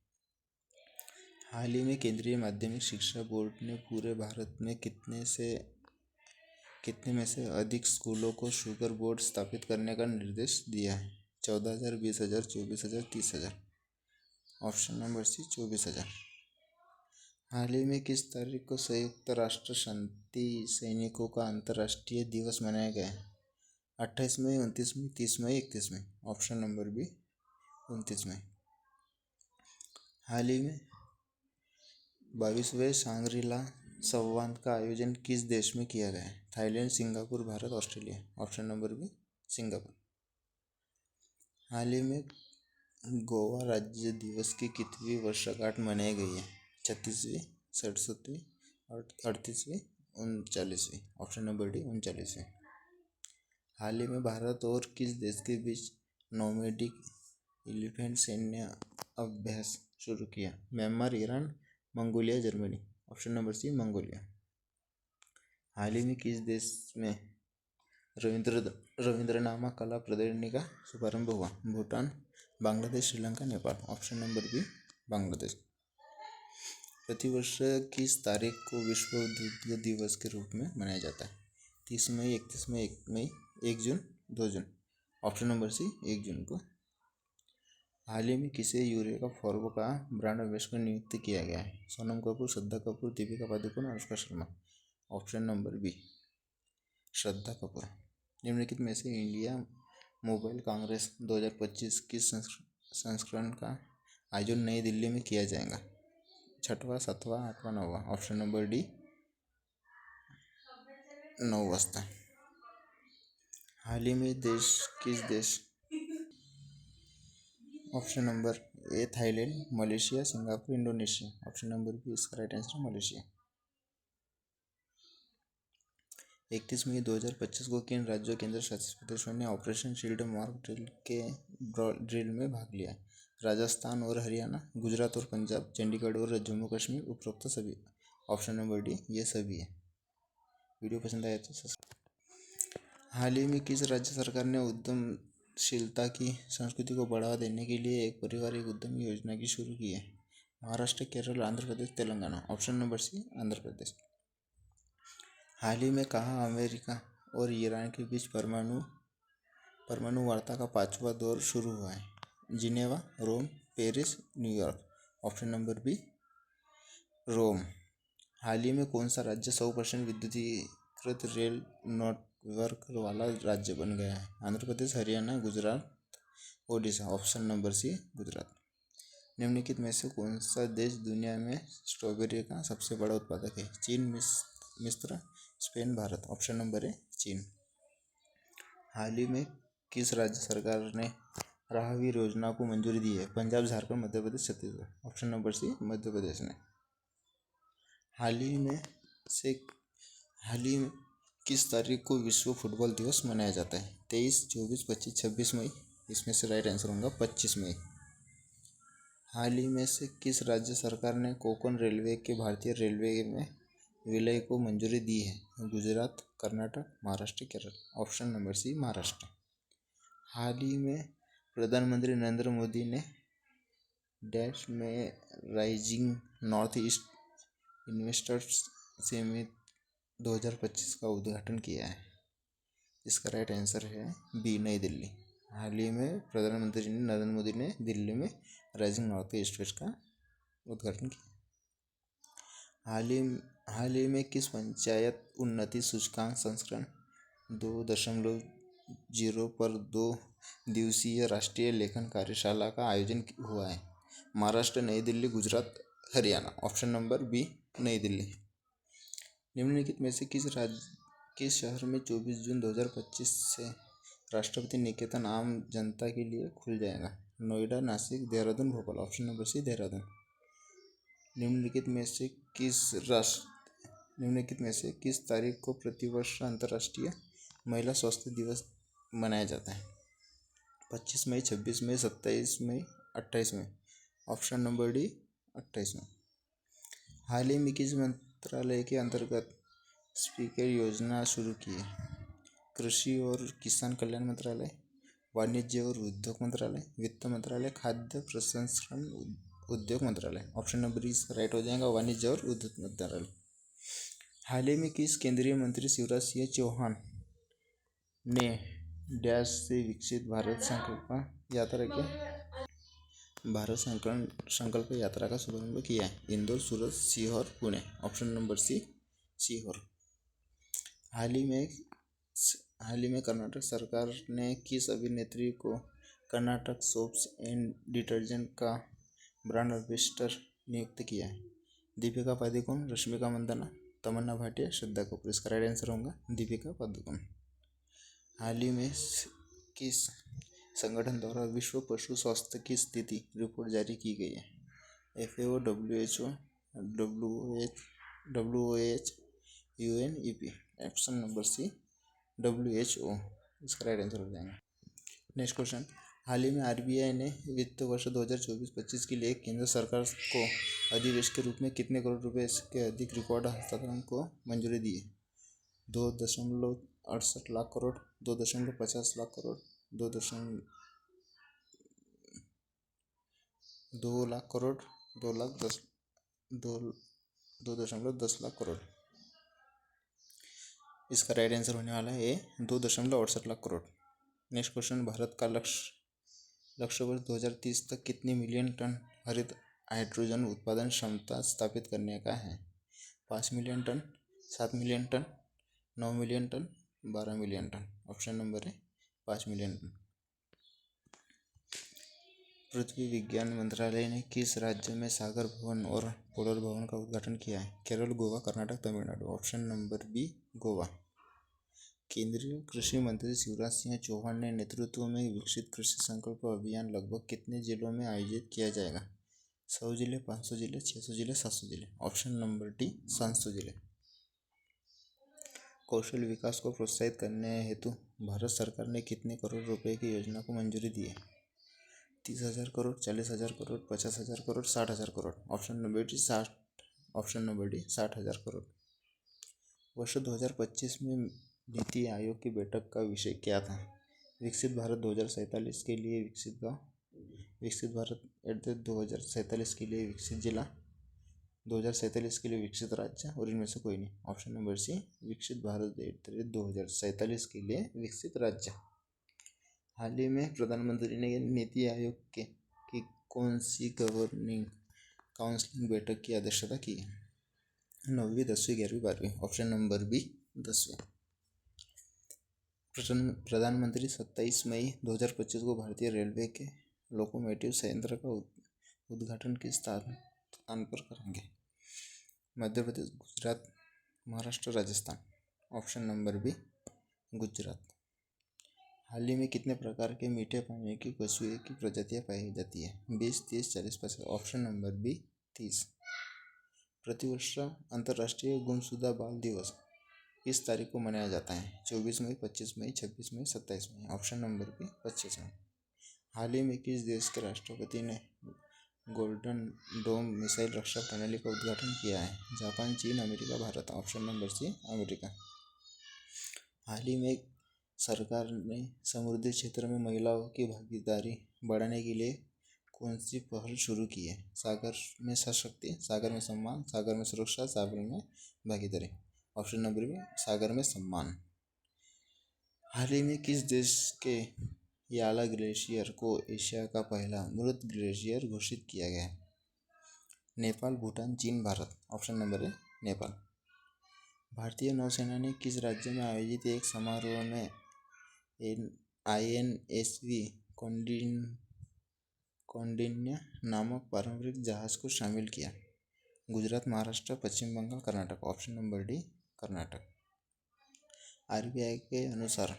हाल ही में केंद्रीय माध्यमिक शिक्षा बोर्ड ने पूरे भारत में कितने में से अधिक स्कूलों को शुगर बोर्ड स्थापित करने का निर्देश दिया है? 14,000, 20,000, 24,000, 30,000। ऑप्शन नंबर सी 24,000। हाल ही में किस तारीख को संयुक्त राष्ट्र शांति सैनिकों का अंतर्राष्ट्रीय दिवस मनाया गया है? 28 मई, 29 मई, 30 मई, 31 मई। ऑप्शन नंबर बी 29 मई। हाल ही में 22वें सांग्रीला संवाद का आयोजन किस देश में किया गया है? Thailand, Singapore, Bharat, Australia. Option number B Singapore. हाल ही में गोवा राज्य दिवस की कितनी वर्षगांठ मनाई गई है? 36वीं, 67वीं, 38वीं, 39वीं। ऑप्शन नंबर डी 39वीं। हाल ही में भारत और किस देश के बीच नोमैडिक एलिफेंट सैन्य अभ्यास शुरू किया? Myanmar, Iran, Mongolia, Germany. Option number C Mongolia. हाल ही में किस देश में रविंद्रनामा कला प्रदर्शनी का शुभारंभ हुआ? Bhutan, Bangladesh, Sri Lanka, Nepal. Option number B Bangladesh. प्रतिवर्ष किस तारीख को विश्व दुग्ध दिवस के रूप में मनाया जाता है? 30 मई, 31 मई, 1 मई, 1 जून, 2 जून। ऑप्शन नंबर सी 1 जून को। हाल ही में किसे यूरिया का फॉर्ब का ब्रांड एम्बेसडर नियुक्त किया गया है? Sonam Kapoor, Shraddha Kapoor, Deepika Padukone, Anushka Sharma. Option number B Shraddha Kapoor. निम्नलिखित में से इंडिया मोबाइल कांग्रेस 2025 किस संस्करण का आयोजन नई दिल्ली में किया जाएगा? 6वां, 7वां, 8वां, 9वां। ऑप्शन नंबर डी 9 वाजता। हाल ही में किस देश option number A Thailand, Malaysia, Singapore, Indonesia. Option number B इसका राइट आंसर मलेशिया। 31 मई 2025 को किन राज्यों केंद्र शासित प्रदेशों ने ऑपरेशन शील्ड मार्क ड्रिल में भाग लिया? राजस्थान और हरियाणा, गुजरात और पंजाब, चंडीगढ़ और जम्मू कश्मीर, उपरोक्त सभी। ऑप्शन नंबर डी ये सभी है। वीडियो पसंद आया तो हाल ही में किस राज्य सरकार ने उद्यमशीलता की संस्कृति को बढ़ावा देने के लिए एक पारिवारिक उद्यम योजना की शुरू की है? Maharashtra, Kerala, Andhra Pradesh, Telangana. Option number C Andhra Pradesh. हाल ही में कहाँ अमेरिका और ईरान के बीच परमाणु वार्ता का 5वां दौर शुरू हुआ है? Geneva, Rome, Paris, New York. Option number B Rome. हाल ही में कौन सा राज्य 100% विद्युतीकृत रेल नेटवर्क वाला राज्य बन गया है? Andhra Pradesh, Haryana, Gujarat, Odisha. Option number C Gujarat. निम्नलिखित में से कौन सा देश दुनिया में स्ट्रॉबेरी का सबसे बड़ा उत्पादक है? चीन, मिस्र, स्पेन, भारत। ऑप्शन नंबर ए चीन। हाल ही में किस राज्य सरकार ने राहगीर योजना को मंजूरी दी है? पंजाब, झारखंड, मध्य प्रदेश, छत्तीसगढ़। ऑप्शन नंबर सी मध्य प्रदेश ने। हाल ही में किस तारीख को विश्व फुटबॉल दिवस मनाया जाता है? 23, 24, 25, 26 मई। इसमें से राइट आंसर होगा 25 मई। हाल ही में से किस राज्य सरकार ने कोंकण रेलवे के भारतीय रेलवे में विलय को मंजूरी दी है? Gujarat, Karnataka, Maharashtra, Kerala. Option number C Maharashtra. हाल ही में प्रधानमंत्री नरेंद्र मोदी ने डैश में rising north east investors summit 2025 का उद्घाटन किया है? इसका राइट आंसर है बी नई दिल्ली। हाल ही में प्रधानमंत्री नरेंद्र मोदी ने दिल्ली में राइजिंग नॉर्थ ईस्ट का उद्घाटन किया। हाल ही में किस पंचायत उन्नति सूचकांक संस्करण 2.0 जीरो पर 2 दिवसीय राष्ट्रीय लेखन कार्यशाला का आयोजन हुआ है? Maharashtra, New Delhi, Gujarat, Haryana. Option number B New Delhi. निम्नलिखित में से किस शहर में 24 जून 2025 से राष्ट्रपति निकेतन आम जनता के लिए खुल जाएगा? Noida, Nashik, Dehradun, Bhopal. Option number C Dehradun. निम्नलिखित में से किस तारीख को प्रतिवर्ष अंतर्राष्ट्रीय महिला स्वास्थ्य दिवस मनाया जाता है? 25 मई, 26 मई, 27 मई, 28 मई। ऑप्शन नंबर डी 28 मई। हाल ही में किस मंत्रालय के अंतर्गत स्पीकर योजना शुरू की है? कृषि और किसान कल्याण मंत्रालय, वाणिज्य और उद्योग मंत्रालय, वित्त मंत्रालय, खाद्य प्रसंस्करण उद्योग मंत्रालय। ऑप्शन नंबर इसका राइट हो जाएगा, वाणिज्य और उद्योग मंत्रालय। हाल ही में किस केंद्रीय मंत्री शिवराज सिंह चौहान ने डैश से विकसित भारत संकल्प यात्रा का शुभारंभ किया है? Indore, Surat, Sehore, Pune. Option number C Sehore. हाल ही में कर्नाटक सरकार ने किस अभिनेत्री को कर्नाटक सोप्स एंड डिटर्जेंट का ब्रांड एम्बेसडर नियुक्त किया है? दीपिका पादुकोण, रश्मिका मंदाना, तमन्ना भाटिया, श्रद्धा कपूर। इसका राइट आंसर होगा दीपिका पादुकोण। हाल ही में किस संगठन द्वारा विश्व पशु स्वास्थ्य की स्थिति रिपोर्ट जारी की गई है? FAO, WHO, WOH, UNEP। Option number C WHO। इसका राइट आंसर हो जाएगा। नेक्स्ट क्वेश्चन, हाल ही में RBI ने वित्त वर्ष 2024-25 के लिए केंद्र सरकार को अधिशेष के रूप में कितने करोड़ रुपए के अधिक रिकॉर्ड हस्तांतरण को मंजूरी दी है? 2.68 लाख करोड़, 2.50 लाख करोड़, 2 लाख करोड़, 2.10 लाख करोड़। इसका राइट आंसर होने वाला है 2.68 लाख करोड़। नेक्स्ट क्वेश्चन, भारत का लक्ष्य वर्ष 2030 तक कितनी मिलियन टन हरित हाइड्रोजन उत्पादन क्षमता स्थापित करने का है? 5 million ton, 7 million ton, 9 million ton, 12 million ton. Option number है 5 मिलियन टन। पृथ्वी विज्ञान मंत्रालय ने किस राज्य में सागर भवन और पोलर भवन का उद्घाटन किया है? Kerala, Goa, Karnataka, Tamil Nadu. Option number B Goa. केंद्रीय कृषि मंत्री शिवराज सिंह चौहान के नेतृत्व में विकसित कृषि संकल्प अभियान लगभग कितने जिलों में आयोजित किया जाएगा? 100 जिले, 500 जिले, 600 जिले, 700 जिले। ऑप्शन नंबर डी 700 जिले। कौशल विकास को प्रोत्साहित करने हेतु भारत सरकार ने कितने करोड़ रुपए की योजना को मंजूरी दी है? 30,000 crore, 40,000 crore, 50,000 crore, 60,000 crore. Option number D 60,000 crore. वर्ष 2025 में नीति आयोग की बैठक का विषय क्या था? विकसित भारत 2047 के लिए विकसित गांव, विकसित भारत @ 2047 के लिए विकसित जिला, 2047 के लिए विकसित राज्य, और इनमें से कोई नहीं। ऑप्शन नंबर सी विकसित भारत @ 2047 के लिए विकसित राज्य। हाल ही में प्रधानमंत्री ने नीति आयोग की कौन सी गवर्निंग काउंसिल बैठक की अध्यक्षता की है? 9वीं, 10वीं, 11वीं, 12वीं। ऑप्शन नंबर बी 10वीं। प्रधानमंत्री 27 मई 2025 को भारतीय रेलवे के लोकोमोटिव संयंत्र का उद्घाटन किस स्थान पर करेंगे? Madhya Pradesh, Gujarat, Maharashtra, Rajasthan. Option number B Gujarat. हाल ही में कितने प्रकार के मीठे पानी की कछुए की प्रजातियां पाई जाती है? 20, 30, 40, 50। Option number B 30। प्रतिवर्ष अंतर्राष्ट्रीय गुमशुदा बाल दिवस किस तारीख को मनाया जाता है? 24 मई, 25 मई, 26 मई, 27 मई। ऑप्शन नंबर बी 25 मई। हाल ही में किस देश के राष्ट्रपति ने गोल्डन डोम मिसाइल रक्षा प्रणाली का उद्घाटन किया है? जापान, चीन, America, Bharat. Option number C America. हाल ही में सरकार ने समुद्री क्षेत्र में महिलाओं की भागीदारी बढ़ाने के लिए कौन सी पहल शुरू की है? सागर में सशक्ति, सागर में सम्मान, सागर में सुरक्षा, सागर में भागीदारी। ऑप्शन नंबर बी सागर में सम्मान। हाल ही में किस देश के याला ग्लेशियर को एशिया का पहला मृत ग्लेशियर घोषित किया गया है? नेपाल, भूटान, चीन, भारत। ऑप्शन नंबर है नेपाल। भारतीय नौसेना ने किस राज्य में आयोजित एक समारोह में INSV कौंडिन्य नामक पारंपरिक जहाज को शामिल किया? Gujarat, Maharashtra, Paschim Bengal, Karnataka. Option number D Karnataka. RBI के अनुसार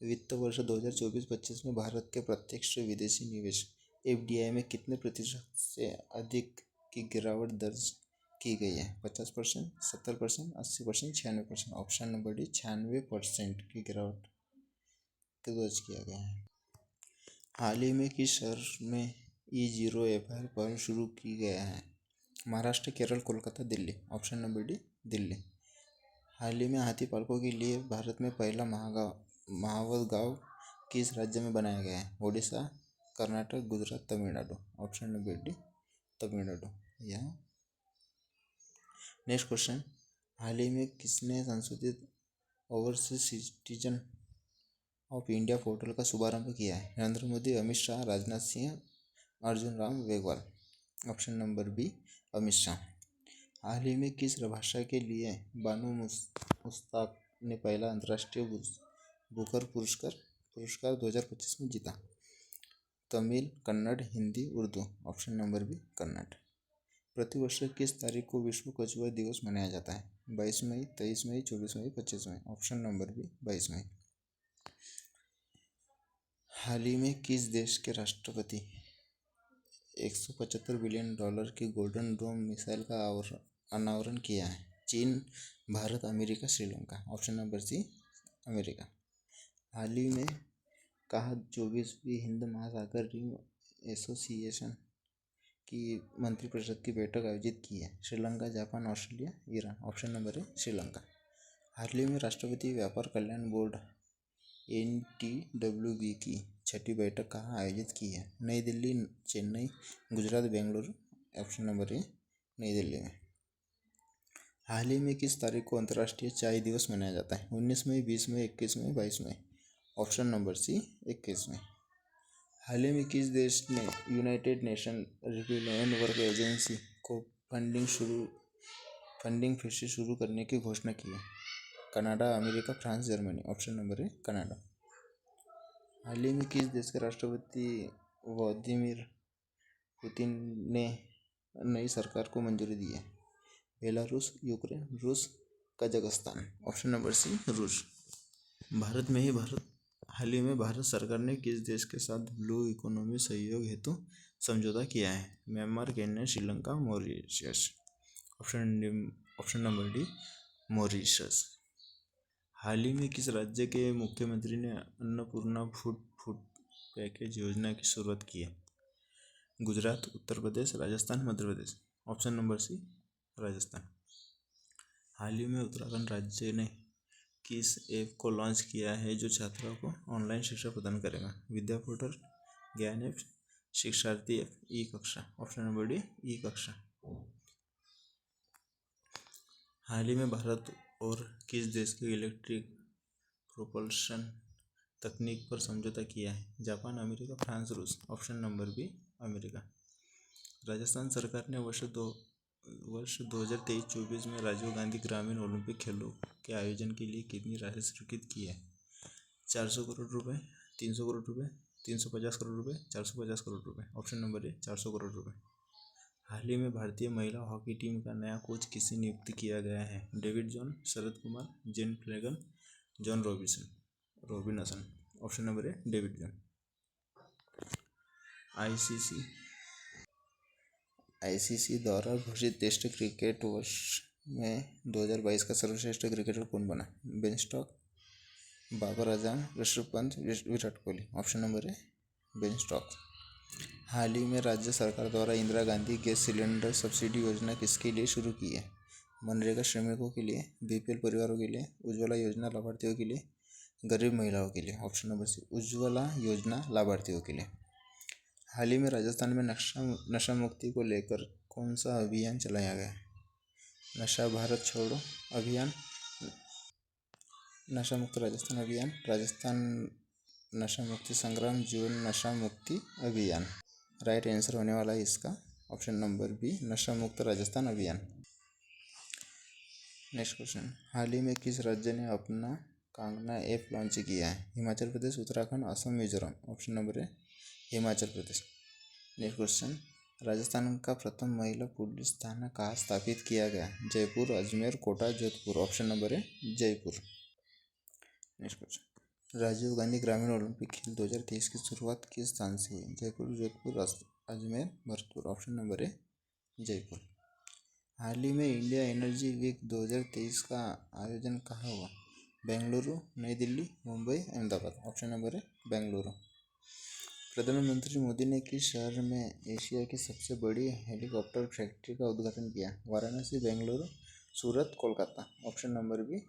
वित्त वर्ष 2024-25 में भारत के प्रत्यक्ष विदेशी निवेश FDI में कितने प्रतिशत से अधिक की गिरावट दर्ज की गई है? 50%, 70%, 80%, 96%। ऑप्शन नंबर डी 96% की गिरावट को दर्ज किया गया है। हाल ही में किस शहर में E0 पहल शुरू की गया है? Maharashtra, Kerala, Kolkata, Delhi. Option number D Delhi. हाल ही में हाथी पालकों के लिए भारत में पहला महावत गांव किस राज्य में बनाया गया है? Odisha, Karnataka, Gujarat, Tamil Nadu. Option number D Tamil Nadu. यह नेक्स्ट क्वेश्चन, हाल ही में किसने संशोधित overseas citizen of India portal का शुभारंभ किया है? Narendra Modi, Amit Shah, Rajnath Singh, Arjun Ram Meghwal. Option number B Amit Shah. हाल ही में किस भाषा के लिए बानू मुश्ताक ने पहला अंतर्राष्ट्रीय बुकर पुरस्कार 2025 में जीता? Tamil, Kannada, Hindi, Urdu. Option number B Kannada. प्रतिवर्ष किस तारीख को विश्व कछुआ दिवस मनाया जाता है? 22 मई, 23 मई, 24 मई, 25 मई। ऑप्शन नंबर बी 22 मई। हाल ही में किस देश के राष्ट्रपति $175 बिलियन की गोल्डन डोम मिसाइल का अनावरण किया है? चीन, Bharat, America, Sri Lanka. Option number C America. हाल ही में कहा 24वीं हिंद महासागर रिम एसोसिएशन की मंत्रिपरिषद की बैठक आयोजित की है? Sri Lanka, Japan, Australia, Iran. Option number है श्रीलंका। हाल ही में राष्ट्रपति व्यापार कल्याण बोर्ड NTWB की छठी बैठक कहाँ आयोजित की है? नई दिल्ली, चेन्नई, गुजरात, बेंगलुरु। ऑप्शन नंबर ए नई दिल्ली में। हाल ही में किस तारीख को अंतर्राष्ट्रीय चाय दिवस मनाया जाता है? 19 मई, 20 मई, 21 मई, 22 मई। ऑप्शन नंबर सी 21 मई। हाल ही में किस देश ने United nation renewable work agency को फंडिंग फिर से शुरू करने की घोषणा की है? Canada, America, France, Germany. Option number है कनाडा। हाल ही में किस देश के राष्ट्रपति व्लादिमीर पुतिन ने नई सरकार को मंजूरी दी है? बेलारूस, यूक्रेन, रूस, कजाकिस्तान। ऑप्शन नंबर सी रूस। हाल ही में भारत सरकार ने किस देश के साथ ब्लू इकोनॉमी सहयोग हेतु समझौता किया है? Myanmar, Kenya, Sri Lanka, Mauritius. Option number D Mauritius. हाल ही में किस राज्य के मुख्यमंत्री ने अन्नपूर्णा फूड पैकेज योजना की शुरुआत की है? Gujarat, Uttar Pradesh, Rajasthan, Madhya Pradesh. Option number C Rajasthan. हाल ही में उत्तराखंड राज्य ने किस ऐप को लॉन्च किया है जो छात्रों को ऑनलाइन शिक्षा प्रदान करेगा? विद्या पोर्टल, ज्ञान ऐप, शिक्षार्थी ऐप, ई कक्षा। ऑप्शन नंबर डी ई कक्षा। हाल ही में भारत और किस देश के इलेक्ट्रिक प्रोपल्शन तकनीक पर समझौता किया है? जापान, अमेरिका, फ्रांस, रूस। Option number B America. Rajasthan सरकार ने वर्ष 2023-24 में राजीव गांधी ग्रामीण ओलंपिक खेलों के आयोजन के लिए कितनी राशि स्वीकृत की है? 400 करोड़ रुपए, 300 करोड़ रुपए, 350 करोड़ रुपए, 450 करोड़ रुपए। ऑप्शन नंबर ए 400 करोड़ रुपए। हाल ही में भारतीय महिला हॉकी टीम का नया कोच किसे नियुक्त किया गया है? David John, Sharad Kumar, Jane Flegan, John Robinson. Option number A David John. ICC द्वारा घोषित टेस्ट क्रिकेट वर्ष में 2022 का सर्वश्रेष्ठ क्रिकेटर कौन बना? Ben Stokes, Babar Azam, Rishabh Pant, Virat Kohli. Option number A Ben Stokes. हाल ही में राज्य सरकार द्वारा Indira Gandhi gas cylinder subsidy योजना किसके लिए शुरू की है? मनरेगा श्रमिकों के लिए, BPL परिवारों के लिए, उज्ज्वला योजना लाभार्थियों के लिए, गरीब महिलाओं के लिए। ऑप्शन नंबर सी उज्ज्वला योजना लाभार्थियों के लिए। हाल ही में राजस्थान में नशा मुक्ति को लेकर कौन सा अभियान चलाया गया? नशा भारत छोड़ो अभियान, नशा मुक्त राजस्थान अभियान, राजस्थान नशा मुक्ति संग्राम, जीवन नशा मुक्ति अभियान। राइट आंसर होने वाला है इसका ऑप्शन नंबर बी नशा मुक्त राजस्थान अभियान। नेक्स्ट क्वेश्चन, हाल ही में किस राज्य ने अपना कांगना ऐप लॉन्च किया है? हिमाचल प्रदेश, उत्तराखंड, असम, मिजोरम। ऑप्शन नंबर है हिमाचल प्रदेश। नेक्स्ट क्वेश्चन, राजस्थान का प्रथम महिला पुलिस थाना कहाँ स्थापित किया गया? जयपुर, अजमेर, कोटा, जोधपुर। ऑप्शन नंबर है जयपुर। नेक्स्ट क्वेश्चन, राजीव गांधी ग्रामीण ओलंपिक खेल 2023 की शुरुआत किस स्थान से हुई? जयपुर, जोधपुर, अजमेर, भरतपुर। ऑप्शन नंबर है जयपुर। हाल ही में इंडिया एनर्जी वीक 2023 का आयोजन कहाँ हुआ? बेंगलुरु, नई दिल्ली, मुंबई, अहमदाबाद। ऑप्शन नंबर है बेंगलुरु। प्रधानमंत्री मोदी ने किस शहर में एशिया की सबसे बड़ी हेलीकॉप्टर फैक्ट्री का उद्घाटन किया? Varanasi, Bengaluru, Surat, Kolkata. Option number B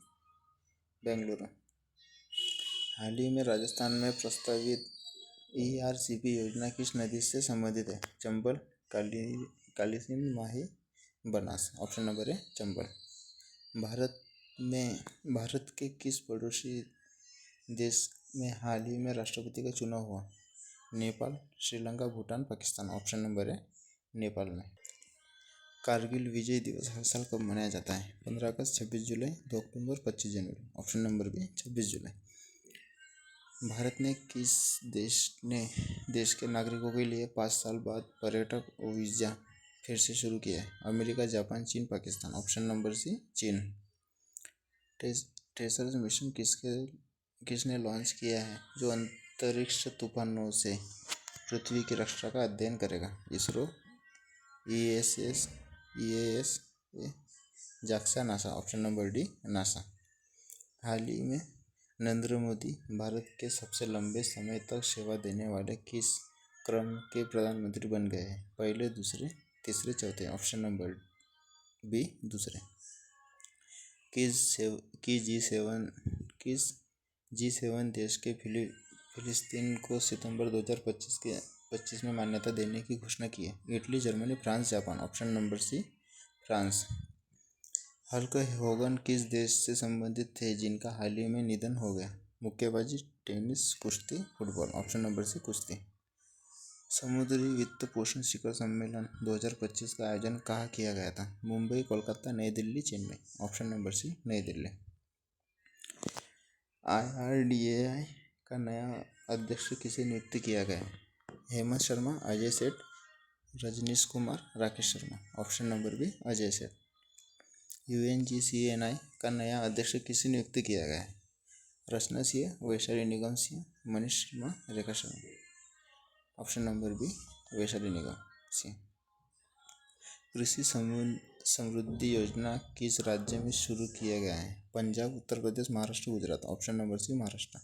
Bengaluru. हाल ही में राजस्थान में प्रस्तावित ERCP योजना किस नदी से संबंधित है? चंबल, कालीसिंध, माही, बनास। ऑप्शन नंबर है चंबल। भारत के किस पड़ोसी देश में हाल ही में राष्ट्रपति का चुनाव हुआ? नेपाल, श्रीलंका, भूटान, पाकिस्तान। ऑप्शन नंबर है नेपाल में। कारगिल विजय दिवस हर साल कब मनाया जाता है? 15 अगस्त, 26 जुलाई, 2 अक्टूबर, 25 जनवरी। ऑप्शन नंबर भी 26 जुलाई। भारत ने किस देश के नागरिकों के लिए 5 साल बाद पर्यटक वीज़ा फिर से शुरू किया है? अमेरिका, जापान, चीन, पाकिस्तान। ऑप्शन नंबर सी चीन। ट्रेजर मिशन किसने लॉन्च किया है जो अंतरिक्ष तूफानों से पृथ्वी की रक्षा का अध्ययन करेगा? ISRO, EAS, JAXA, NASA. Option number D NASA. हाल ही में नरेंद्र मोदी भारत के सबसे लंबे समय तक सेवा देने वाले किस क्रम के प्रधानमंत्री बन गए हैं? पहले, दूसरे, तीसरे, चौथे। ऑप्शन नंबर बी दूसरे। किस G7 देश के फिलिस्तीन को सितंबर 2025 में मान्यता देने की घोषणा की है? Italy, Germany, France, Japan. Option number C France. Hulk Hogan किस देश से संबंधित थे जिनका हाल ही में निधन हो गया? मुक्केबाजी, टेनिस, कुश्ती, फुटबॉल। ऑप्शन नंबर सी कुश्ती। समुद्री वित्त पोषण शिखर सम्मेलन 2025 का आयोजन कहाँ किया गया था? Mumbai, Kolkata, New Delhi, Chennai. Option number C New Delhi. IRDAI का नया अध्यक्ष किसे नियुक्त किया गया? Hemant Sharma, Ajay Seth, Rajnish Kumar, Rakesh Sharma. Option number B Ajay Seth. UNGCNI का नया अध्यक्ष किसे नियुक्त किया गया है? Rachna Singh, Vaishali Nigam Singh, Manish Sharma, Rekha Sharma. Option number B Vaishali Nigam Singh. कृषि समृद्धि योजना किस राज्य में शुरू किया गया है? Punjab, Uttar Pradesh, Maharashtra, Gujarat. Option number C Maharashtra.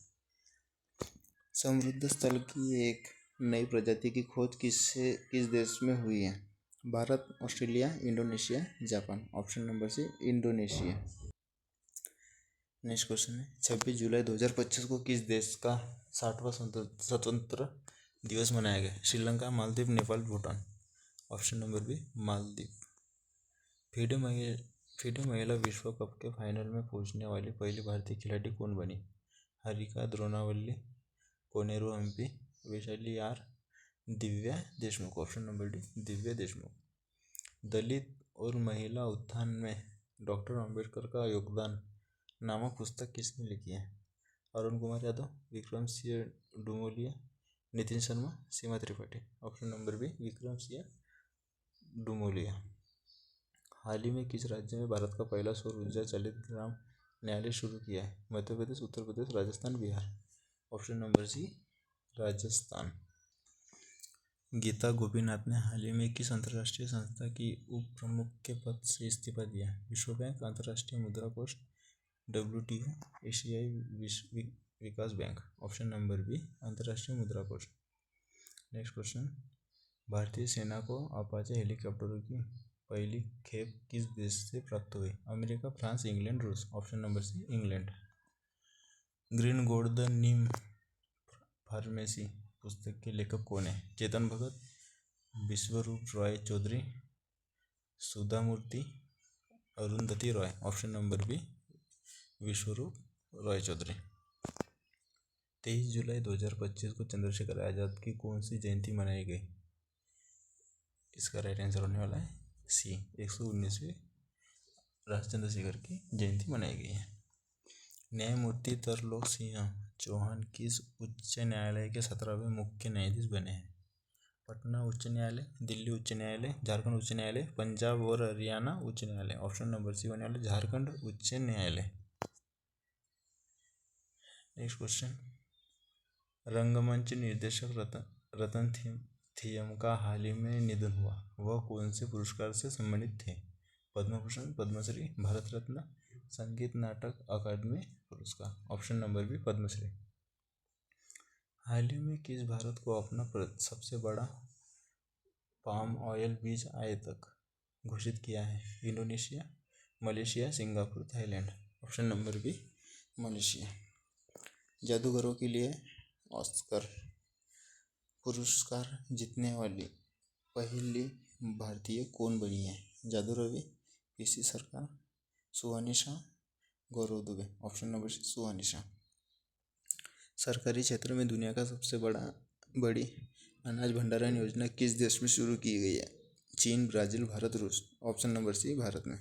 समृद्ध स्थल की एक नई प्रजाति की खोज किस देश में हुई है? Bharat, Australia, Indonesia, Japan. Option number C Indonesia. Next question है, 26 जुलाई 2025 को किस देश का 60वां स्वतंत्र दिवस मनाया गया? Sri Lanka, Maldives, Nepal, Bhutan. Option number B Maldives. FIDE महिला विश्व कप के फाइनल में पहुंचने वाली पहली भारतीय खिलाड़ी कौन बनी? Harika Dronavalli, Koneru Humpy, Vaishali R, Divya Deshmukh. Option number D Divya Deshmukh. दलित और महिला उत्थान में डॉक्टर अंबेडकर का योगदान नामक पुस्तक किसने लिखी है? Arun Kumar Yadav, Vikram Singh Dumolia, Nitin Sharma, Seema Tripathi. Option number B Vikram Singh Dumolia. हाल ही में किस राज्य में भारत का पहला सौर ऊर्जा चालित ग्राम न्यायालय शुरू किया है? Madhya Pradesh, Uttar Pradesh, Rajasthan, Bihar. Option number C Rajasthan. Gita Gopinath ने हाल ही में किस अंतर्राष्ट्रीय संस्था की उप प्रमुख के पद से इस्तीफा दिया? विश्व बैंक, अंतर्राष्ट्रीय मुद्रा कोष, WTO, एशियाई विकास बैंक। ऑप्शन नंबर बी अंतर्राष्ट्रीय मुद्रा कोष। नेक्स्ट क्वेश्चन, भारतीय सेना को अपाचे हेलीकॉप्टरों की पहली खेप किस देश से प्राप्त हुई? अमेरिका, फ्रांस, इंग्लैंड, रूस। Option number C England. Green gold the neem pharmacy पुस्तक के लेखक कौन है? Chetan Bhagat, Vishwaroop Roy Chaudhary, Sudha Murty, Arundhati Roy. Option number B Vishwaroop Roy Chaudhary. 23 जुलाई 2025 को चंद्रशेखर आजाद की कौन सी जयंती मनाई गई? इसका राइट आंसर होने वाला है सी 119वीं राज चंद्रशेखर की जयंती मनाई गई है। न्यायमूर्ति तरलोक सिंह चौहान किस उच्च न्यायालय के 17वें मुख्य न्यायाधीश बने हैं? पटना उच्च न्यायालय, दिल्ली उच्च न्यायालय, झारखंड उच्च न्यायालय, पंजाब और हरियाणा उच्च न्यायालय। ऑप्शन नंबर सी होने वाला झारखंड उच्च न्यायालय। नेक्स्ट क्वेश्चन, रंगमंच निर्देशक रतन थियम का हाल ही में निधन हुआ, वह कौन से पुरस्कार से सम्मानित थे? पद्म भूषण, पद्मश्री, भारत रत्न, संगीत नाटक अकादमी पुरस्कार। Option number B Padma Shri. हाल ही में किस भारत को अपना सबसे बड़ा पाम ऑयल बीज आयातक घोषित किया है? Indonesia, Malaysia, Singapore, Thailand. Option number B Malaysia. जादूगरों के लिए ऑस्कर पुरस्कार जीतने वाली पहली भारतीय कौन बनी है? जादू Ravi, PC Sorcar, Suhanisha, Gaurav Dubey. Option number C Suhanisha. सरकारी क्षेत्र में दुनिया का सबसे बड़ी अनाज भंडारण योजना किस देश में शुरू की गई है? चीन, ब्राजील, भारत, रूस। ऑप्शन नंबर सी भारत में।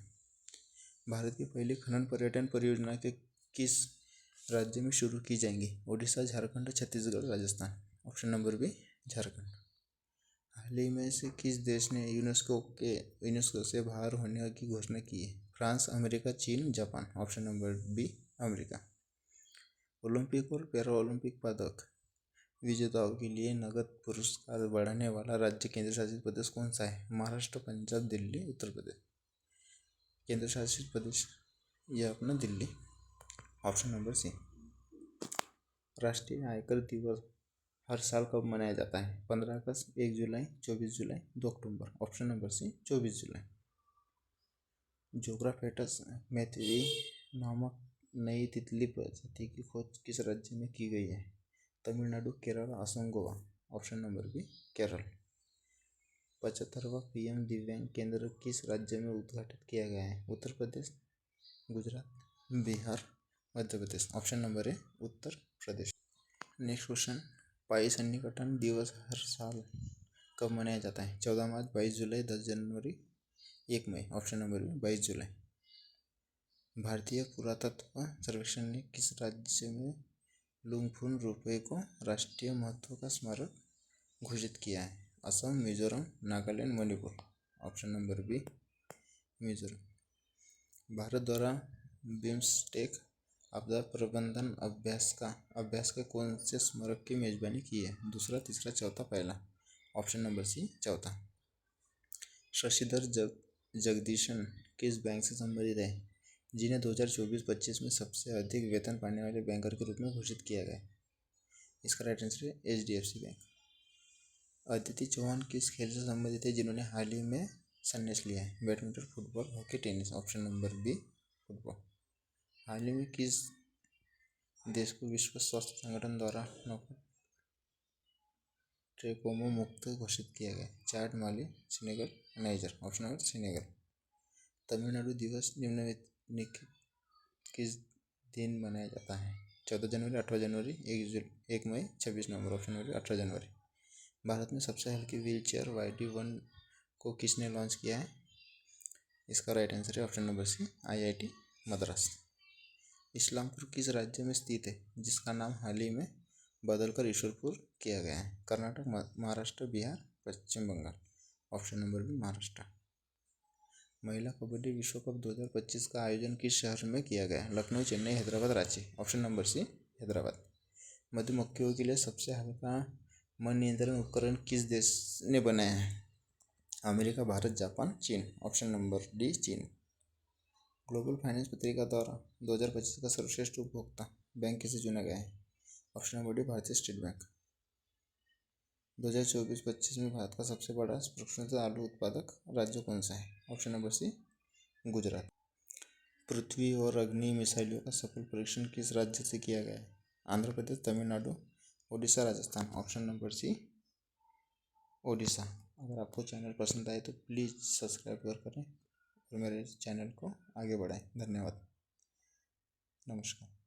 भारत की पहली खनन पर्यटन परियोजना के किस राज्य में शुरू की जाएंगी? Odisha, Jharkhand, Chhattisgarh, Rajasthan. Option number B Jharkhand. हाल ही में से किस देश ने यूनेस्को से बाहर होने की घोषणा की है? फ्रांस, अमेरिका, चीन, Japan. Option number B America. Olympic और पैरा ओलंपिक पदक विजेताओं के लिए नगद पुरस्कार बढ़ाने वाला राज्य केंद्र शासित प्रदेश कौन सा है? महाराष्ट्र, पंजाब, दिल्ली, उत्तर प्रदेश। केंद्र शासित प्रदेश यह अपना दिल्ली। ऑप्शन नंबर सी। राष्ट्रीय आयकर दिवस हर साल कब मनाया जाता है? 15 अगस्त, 1 जुलाई, 24 जुलाई, 2 अक्टूबर। ऑप्शन नंबर सी 24 जुलाई। जोग्राफेटस मैथिली नामक नई तितली प्रजाति की खोज किस राज्य में की गई है? Tamil Nadu, Kerala, Assam, Goa. Option number B Kerala. 75वां पीएम दिव्यांग केंद्र किस राज्य में उद्घाटित किया गया है? Uttar Pradesh, Gujarat, Bihar, Madhya Pradesh. Option number A Uttar Pradesh. Next question, pi सन्निकटन दिवस हर साल कब मनाया जाता है? 14 मार्च, 22 जुलाई, 10 जनवरी, 1 मई। ऑप्शन नंबर बी 22 जुलाई। भारतीय पुरातत्व सर्वेक्षण ने किस राज्य में लुंगफुन रुपये को राष्ट्रीय महत्व का स्मारक घोषित किया है? Assam, Mizoram, Nagaland, Manipur. Option number B Mizoram. Bharat द्वारा बिम्स्टेक आपदा प्रबंधन अभ्यास के कौन से स्मारक की मेजबानी की है? दूसरा, तीसरा, चौथा, पहला। ऑप्शन नंबर सी चौथा। शशिधर जगदीशन किस बैंक से संबंधित है, जिन्हें 2024-25 में सबसे अधिक वेतन पाने वाले बैंकर के रूप में घोषित किया गया? इसका राइट आंसर है HDFC बैंक। अदिति चौहान किस खेल से संबंधित है, जिन्होंने हाल ही में संन्यास लिया है? Badminton, football, hockey, tennis. Option number B football. हाल ही में किस देश को विश्व स्वास्थ्य संगठन द्वारा ट्रैकोमा मुक्त घोषित किया गया? Chad, Mali, Senegal, Niger. Option number Senegal. Tamil Nadu दिवस निम्नलिखित किस दिन मनाया जाता है? 14 जनवरी, 18 जनवरी, 1 मई, 26 नवंबर। ऑप्शन नंबर 18 जनवरी। भारत में सबसे हल्की व्हीलचेयर YD1 को किसने लॉन्च किया है? इसका राइट आंसर है option number C IIT Madras. Islampur किस राज्य में स्थित है, जिसका नाम हाल ही में बदलकर ईश्वरपुर किया गया है? Karnataka, Maharashtra, Bihar, Paschim Bengal. Option number B Maharashtra. महिला कबड्डी विश्व कप 2025 का आयोजन किस शहर में किया गया? Lucknow, Chennai, Hyderabad, Ranchi. Option number C Hyderabad. मधुमक्खियों के लिए सबसे हल्का मन नियंत्रण उपकरण किस देश ने बनाया है? अमेरिका, भारत, जापान, चीन। ऑप्शन नंबर डी चीन। ग्लोबल फाइनेंस पत्रिका द्वारा 2025 का सर्वश्रेष्ठ उपभोक्ता बैंक किसे चुना गया है? ऑप्शन नंबर डी भारतीय स्टेट बैंक। 2024-25 में भारत का सबसे बड़ा प्रशुद्ध आलू उत्पादक राज्य कौन सा है? Option number C Gujarat. Prithvi और अग्नि मिसाइलों का सफल परीक्षण किस राज्य से किया गया है? Andhra Pradesh, Tamil Nadu, Odisha, Rajasthan. Option number C Odisha. अगर आपको चैनल पसंद आए तो प्लीज़ सब्सक्राइब करें और मेरे चैनल को आगे बढ़ाएं। धन्यवाद। नमस्कार।